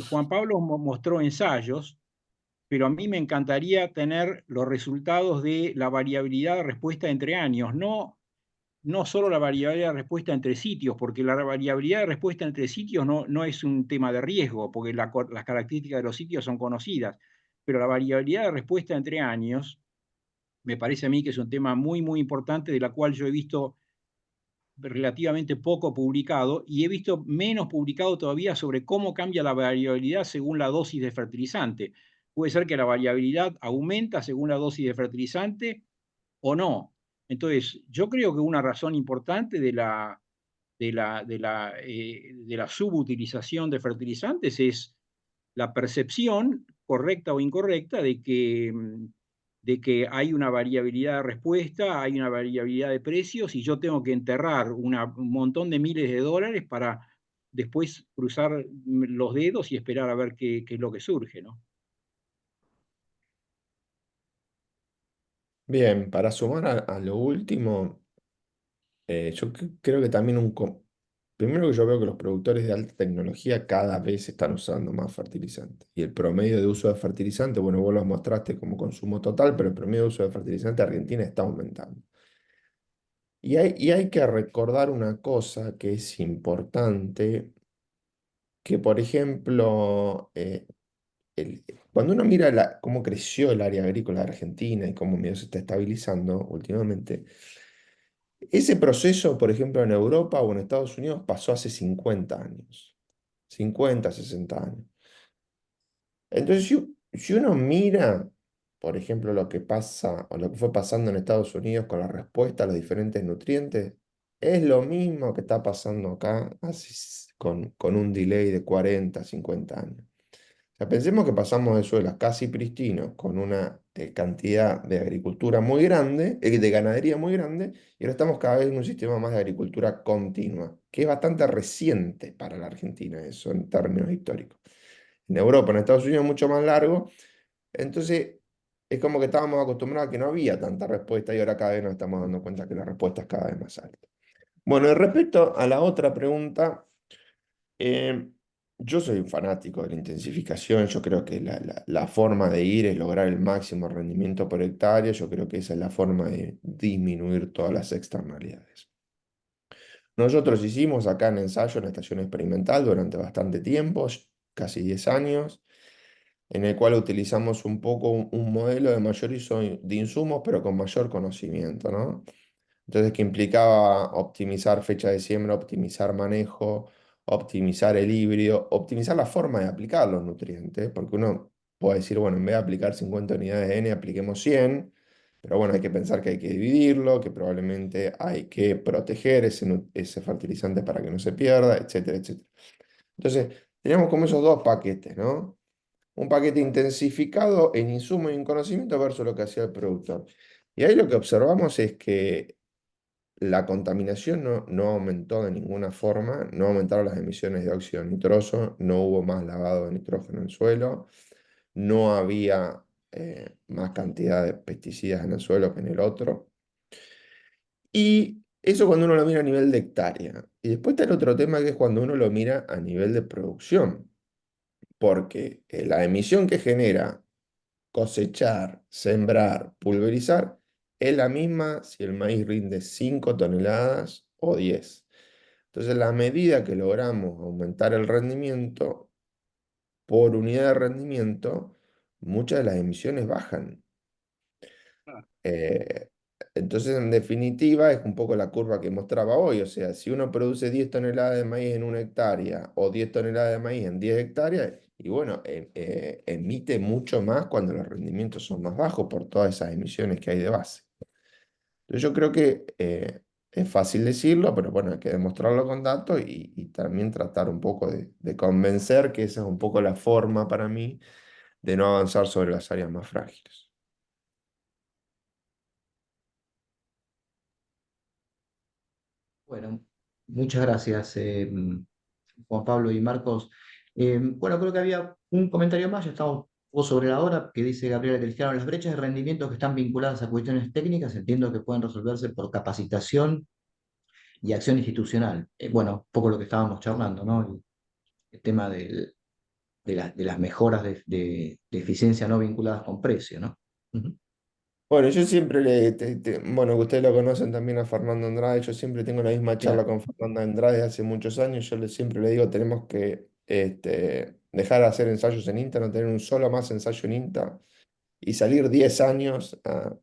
Speaker 3: Juan Pablo mostró ensayos, pero a mí me encantaría tener los resultados de la variabilidad de respuesta entre años, no solo la variabilidad de respuesta entre sitios, porque la variabilidad de respuesta entre sitios no es un tema de riesgo, porque las características de los sitios son conocidas, pero la variabilidad de respuesta entre años me parece a mí que es un tema muy, muy importante, de la cual yo he visto relativamente poco publicado y he visto menos publicado todavía sobre cómo cambia la variabilidad según la dosis de fertilizante. Puede ser que la variabilidad aumenta según la dosis de fertilizante o no. Entonces, yo creo que una razón importante de la subutilización de fertilizantes es la percepción, correcta o incorrecta, de que hay una variabilidad de respuesta, hay una variabilidad de precios y yo tengo que enterrar un montón de miles de dólares para después cruzar los dedos y esperar a ver qué es lo que surge, ¿no?
Speaker 2: Bien, para sumar a lo último, yo creo que también Primero que yo veo que los productores de alta tecnología cada vez están usando más fertilizantes. Y el promedio de uso de fertilizante, bueno, vos lo mostraste como consumo total, pero el promedio de uso de fertilizante en Argentina está aumentando. Y hay que recordar una cosa que es importante, que por ejemplo, cuando uno mira cómo creció el área agrícola de Argentina y cómo medio se está estabilizando últimamente, ese proceso, por ejemplo, en Europa o en Estados Unidos pasó hace 50 años, 50, 60 años. Entonces, si uno mira, por ejemplo, lo que pasa o lo que fue pasando en Estados Unidos con la respuesta a los diferentes nutrientes, es lo mismo que está pasando acá con un delay de 40, 50 años. O sea, pensemos que pasamos de suelos casi pristinos con una cantidad de agricultura muy grande, de ganadería muy grande, y ahora estamos cada vez en un sistema más de agricultura continua, que es bastante reciente para la Argentina, eso en términos históricos. En Europa, en Estados Unidos, mucho más largo. Entonces, es como que estábamos acostumbrados a que no había tanta respuesta y ahora cada vez nos estamos dando cuenta que la respuesta es cada vez más alta. Bueno, y respecto a la otra pregunta, eh, yo soy un fanático de la intensificación. Yo creo que la forma de ir es lograr el máximo rendimiento por hectárea. Yo creo que esa es la forma de disminuir todas las externalidades. Nosotros hicimos acá en ensayo, en la estación experimental, durante bastante tiempo, casi 10 años, en el cual utilizamos un poco un modelo de mayor uso de insumos, pero con mayor conocimiento, ¿no? Entonces, que implicaba optimizar fecha de siembra, optimizar manejo, optimizar el híbrido, optimizar la forma de aplicar los nutrientes, porque uno puede decir, bueno, en vez de aplicar 50 unidades de N, apliquemos 100, pero bueno, hay que pensar que hay que dividirlo, que probablemente hay que proteger ese fertilizante para que no se pierda, etcétera, etcétera. Entonces, teníamos como esos dos paquetes, ¿no? Un paquete intensificado en insumo y en conocimiento versus lo que hacía el productor. Y ahí lo que observamos es que la contaminación no aumentó de ninguna forma, no aumentaron las emisiones de óxido nitroso, no hubo más lavado de nitrógeno en el suelo, no había más cantidad de pesticidas en el suelo que en el otro. Y eso cuando uno lo mira a nivel de hectárea. Y después está el otro tema que es cuando uno lo mira a nivel de producción, porque la emisión que genera cosechar, sembrar, pulverizar, es la misma si el maíz rinde 5 toneladas o 10. Entonces, la medida que logramos aumentar el rendimiento por unidad de rendimiento, muchas de las emisiones bajan.
Speaker 3: Ah,
Speaker 2: Eh, entonces, en definitiva, es un poco la curva que mostraba hoy. O sea, si uno produce 10 toneladas de maíz en una hectárea o 10 toneladas de maíz en 10 hectáreas, y bueno, emite mucho más cuando los rendimientos son más bajos por todas esas emisiones que hay de base. Entonces, yo creo que es fácil decirlo, pero bueno, hay que demostrarlo con datos y también tratar un poco de convencer que esa es un poco la forma para mí de no avanzar sobre las áreas más frágiles.
Speaker 1: Bueno, muchas gracias, Juan Pablo y Marcos. Bueno, creo que había un comentario más, ya estamos un poco sobre la hora, que dice Gabriela Cristiano, las brechas de rendimiento que están vinculadas a cuestiones técnicas entiendo que pueden resolverse por capacitación y acción institucional. Bueno, un poco lo que estábamos charlando, ¿no? El tema de las mejoras de eficiencia no vinculadas con precio, ¿no? Ujú.
Speaker 2: Bueno, yo siempre bueno, que ustedes lo conocen también a Fernando Andrade, yo siempre tengo la misma charla
Speaker 1: Claro,
Speaker 2: con Fernando Andrade hace muchos años, siempre le digo, tenemos que dejar de hacer ensayos en INTA, no tener un solo más ensayo en INTA y salir 10 años a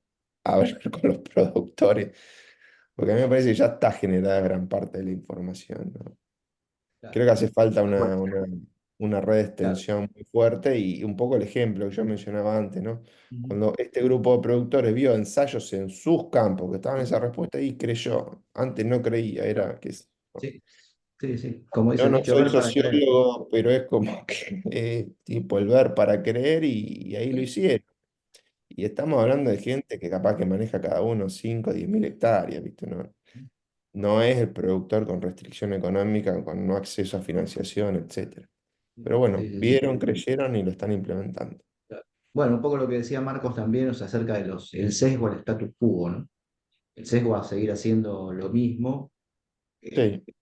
Speaker 2: hablar con los productores, porque a mí me parece que ya está generada gran parte de la información, ¿no?
Speaker 1: claro.
Speaker 2: Creo que hace falta
Speaker 1: Bueno,
Speaker 2: una red de
Speaker 1: claro.
Speaker 2: extensión muy fuerte y un poco el ejemplo que yo mencionaba antes, ¿no?
Speaker 1: Ujú.
Speaker 2: Cuando este grupo de productores vio ensayos en sus campos que estaban en esa respuesta y creyó, antes no creía,
Speaker 1: Claro.
Speaker 2: era que
Speaker 1: Sí, sí, sí. Como dice
Speaker 2: yo
Speaker 1: el
Speaker 2: no
Speaker 1: dicho,
Speaker 2: soy
Speaker 1: ver para creer.
Speaker 2: sociólogo, pero es como que tipo el ver para creer y ahí lo hicieron. Y estamos hablando de gente que capaz que maneja cada uno 5 o 10 mil hectáreas, ¿viste? No, no es el productor con restricción económica, con no acceso a financiación, etcétera. Pero
Speaker 1: Sí,
Speaker 2: bueno,
Speaker 1: sí, sí.
Speaker 2: vieron, creyeron y lo están implementando.
Speaker 1: Claro. Bueno, un poco lo que decía Marcos también, o sea, acerca de el sesgo al status quo, ¿no? El sesgo a seguir haciendo lo mismo, eh,
Speaker 2: Sí,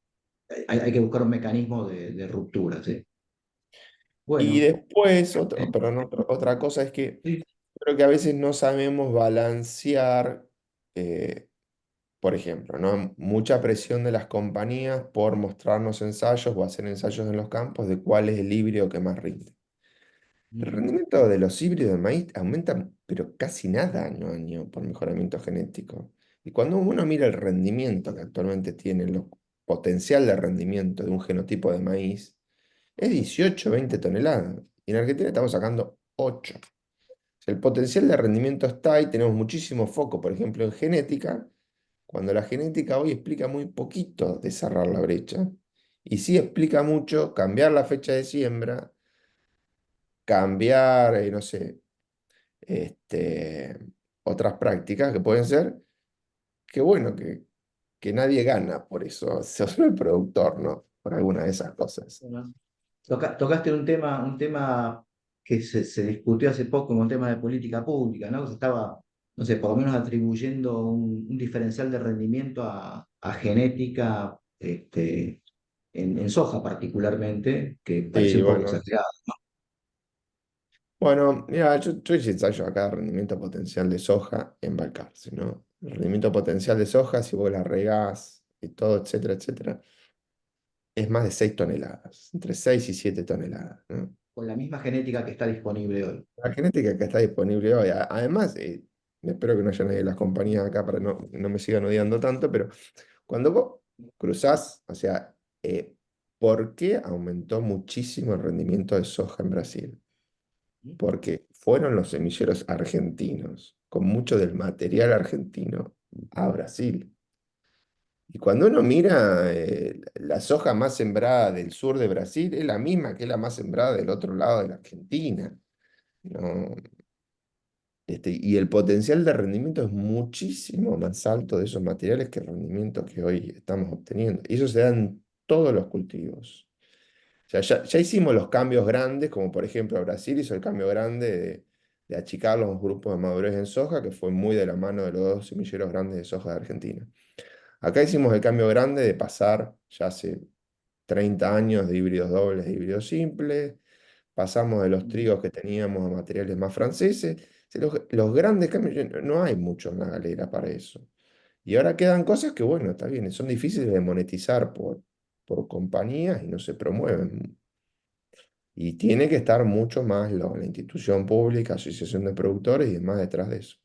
Speaker 1: hay que buscar un mecanismo de ruptura, ¿sí?
Speaker 2: Y
Speaker 1: Bueno,
Speaker 2: después,
Speaker 1: eh,
Speaker 2: otra cosa es que
Speaker 1: sí.
Speaker 2: creo que a veces no sabemos balancear, eh, por ejemplo, ¿no? Mucha presión de las compañías por mostrarnos ensayos o hacer ensayos en los campos de cuál es el híbrido que más rinde. El rendimiento de los híbridos de maíz aumenta, pero casi nada año a año por mejoramiento genético. Y cuando uno mira el rendimiento que actualmente tiene, el potencial de rendimiento de un genotipo de maíz, es 18, 20 toneladas. Y en Argentina estamos sacando 8. El potencial de rendimiento está y tenemos muchísimo foco, por ejemplo, en genética, cuando la genética hoy explica muy poquito de cerrar la brecha. Y sí explica mucho cambiar la fecha de siembra, cambiar, no sé, este, otras prácticas que pueden ser que bueno, que nadie gana por eso, solo el productor, ¿no? Por alguna de esas cosas.
Speaker 1: Bueno, tocaste un tema que se discutió hace poco, un tema de política pública, ¿no? Que se estaba, no sé, por lo menos atribuyendo un diferencial de rendimiento a genética en soja particularmente, que pareció
Speaker 2: Sí,
Speaker 1: un poco
Speaker 2: bueno.
Speaker 1: exagerado.
Speaker 2: Bueno, mira, yo hice ensayo acá de rendimiento potencial de soja en Balcarce, ¿no? El rendimiento potencial de soja, si vos la regás y todo, etcétera, etcétera, es más de 6 toneladas, entre 6 y 7 toneladas, ¿no?
Speaker 1: Con la misma genética que está disponible hoy.
Speaker 2: La genética que está disponible hoy, además, espero que no haya nadie de las compañías acá para no me sigan odiando tanto, pero cuando vos cruzás, o sea, ¿por qué aumentó muchísimo el rendimiento de soja en Brasil? Porque fueron los semilleros argentinos, con mucho del material argentino, a Brasil. Y cuando uno mira la soja más sembrada del sur de Brasil, es la misma que la más sembrada del otro lado de la Argentina. ¿No? Y el potencial de rendimiento es muchísimo más alto de esos materiales que el rendimiento que hoy estamos obteniendo. Y eso se da en todos los cultivos. O sea, ya hicimos los cambios grandes, como por ejemplo Brasil hizo el cambio grande de achicar los grupos de madurez en soja, que fue muy de la mano de los dos semilleros grandes de soja de Argentina. Acá hicimos el cambio grande de pasar ya hace 30 años de híbridos dobles a híbridos simples, pasamos de los trigos que teníamos a materiales más franceses. O sea, los grandes cambios, no hay mucho en la galera para eso. Y ahora quedan cosas que, bueno, está bien, son difíciles de monetizar por compañías y no se promueven. Y tiene que estar mucho más la institución pública, asociación de productores y demás detrás de eso.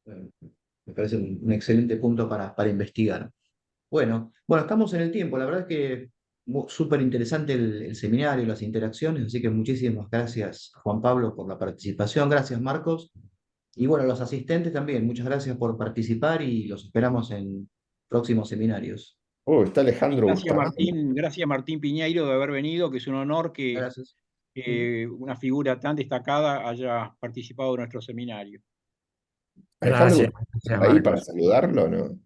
Speaker 1: Bueno, me parece un excelente punto para investigar. Bueno, estamos en el tiempo. La verdad es que súper interesante el seminario, las interacciones, así que muchísimas gracias, Juan Pablo, por la participación. Gracias, Marcos. Y bueno, los asistentes también, muchas gracias por participar y los esperamos en próximos seminarios.
Speaker 2: Está Alejandro Bustamante.
Speaker 3: Gracias Martín Piñeiro de haber venido, que es un honor que
Speaker 1: Gracias. Mm.
Speaker 3: una figura tan destacada haya participado de nuestro seminario.
Speaker 2: Alejandro
Speaker 4: Gracias,
Speaker 2: Bustamante
Speaker 4: gracias,
Speaker 2: está ahí para
Speaker 4: Marcos.
Speaker 2: saludarlo, ¿no?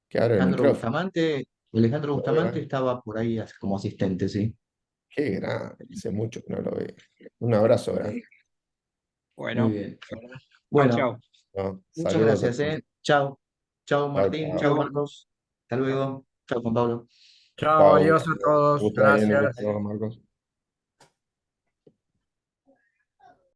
Speaker 2: Que abra el micrófono.
Speaker 1: Alejandro
Speaker 2: Lo veo,
Speaker 1: Bustamante estaba por ahí como asistente, sí.
Speaker 2: Qué grande, hace mucho que no lo veo. Un abrazo grande.
Speaker 1: Muy
Speaker 3: Bueno,
Speaker 1: bien.
Speaker 3: chao,
Speaker 1: Bueno,
Speaker 3: chao.
Speaker 2: ¿No?
Speaker 1: muchas
Speaker 2: Saludos a
Speaker 1: gracias,
Speaker 2: todos.
Speaker 1: ¿eh? Chao. Chao,
Speaker 2: Chao,
Speaker 1: Martín.
Speaker 3: Hasta
Speaker 2: chao.
Speaker 1: Chao,
Speaker 3: luego.
Speaker 1: Marcos. Hasta
Speaker 3: Chao.
Speaker 1: luego. Chao, Juan Pablo.
Speaker 4: Chao,
Speaker 2: Chao,
Speaker 4: adiós a todos.
Speaker 2: gusto haber venido
Speaker 4: Gracias.
Speaker 2: con todos, Marcos.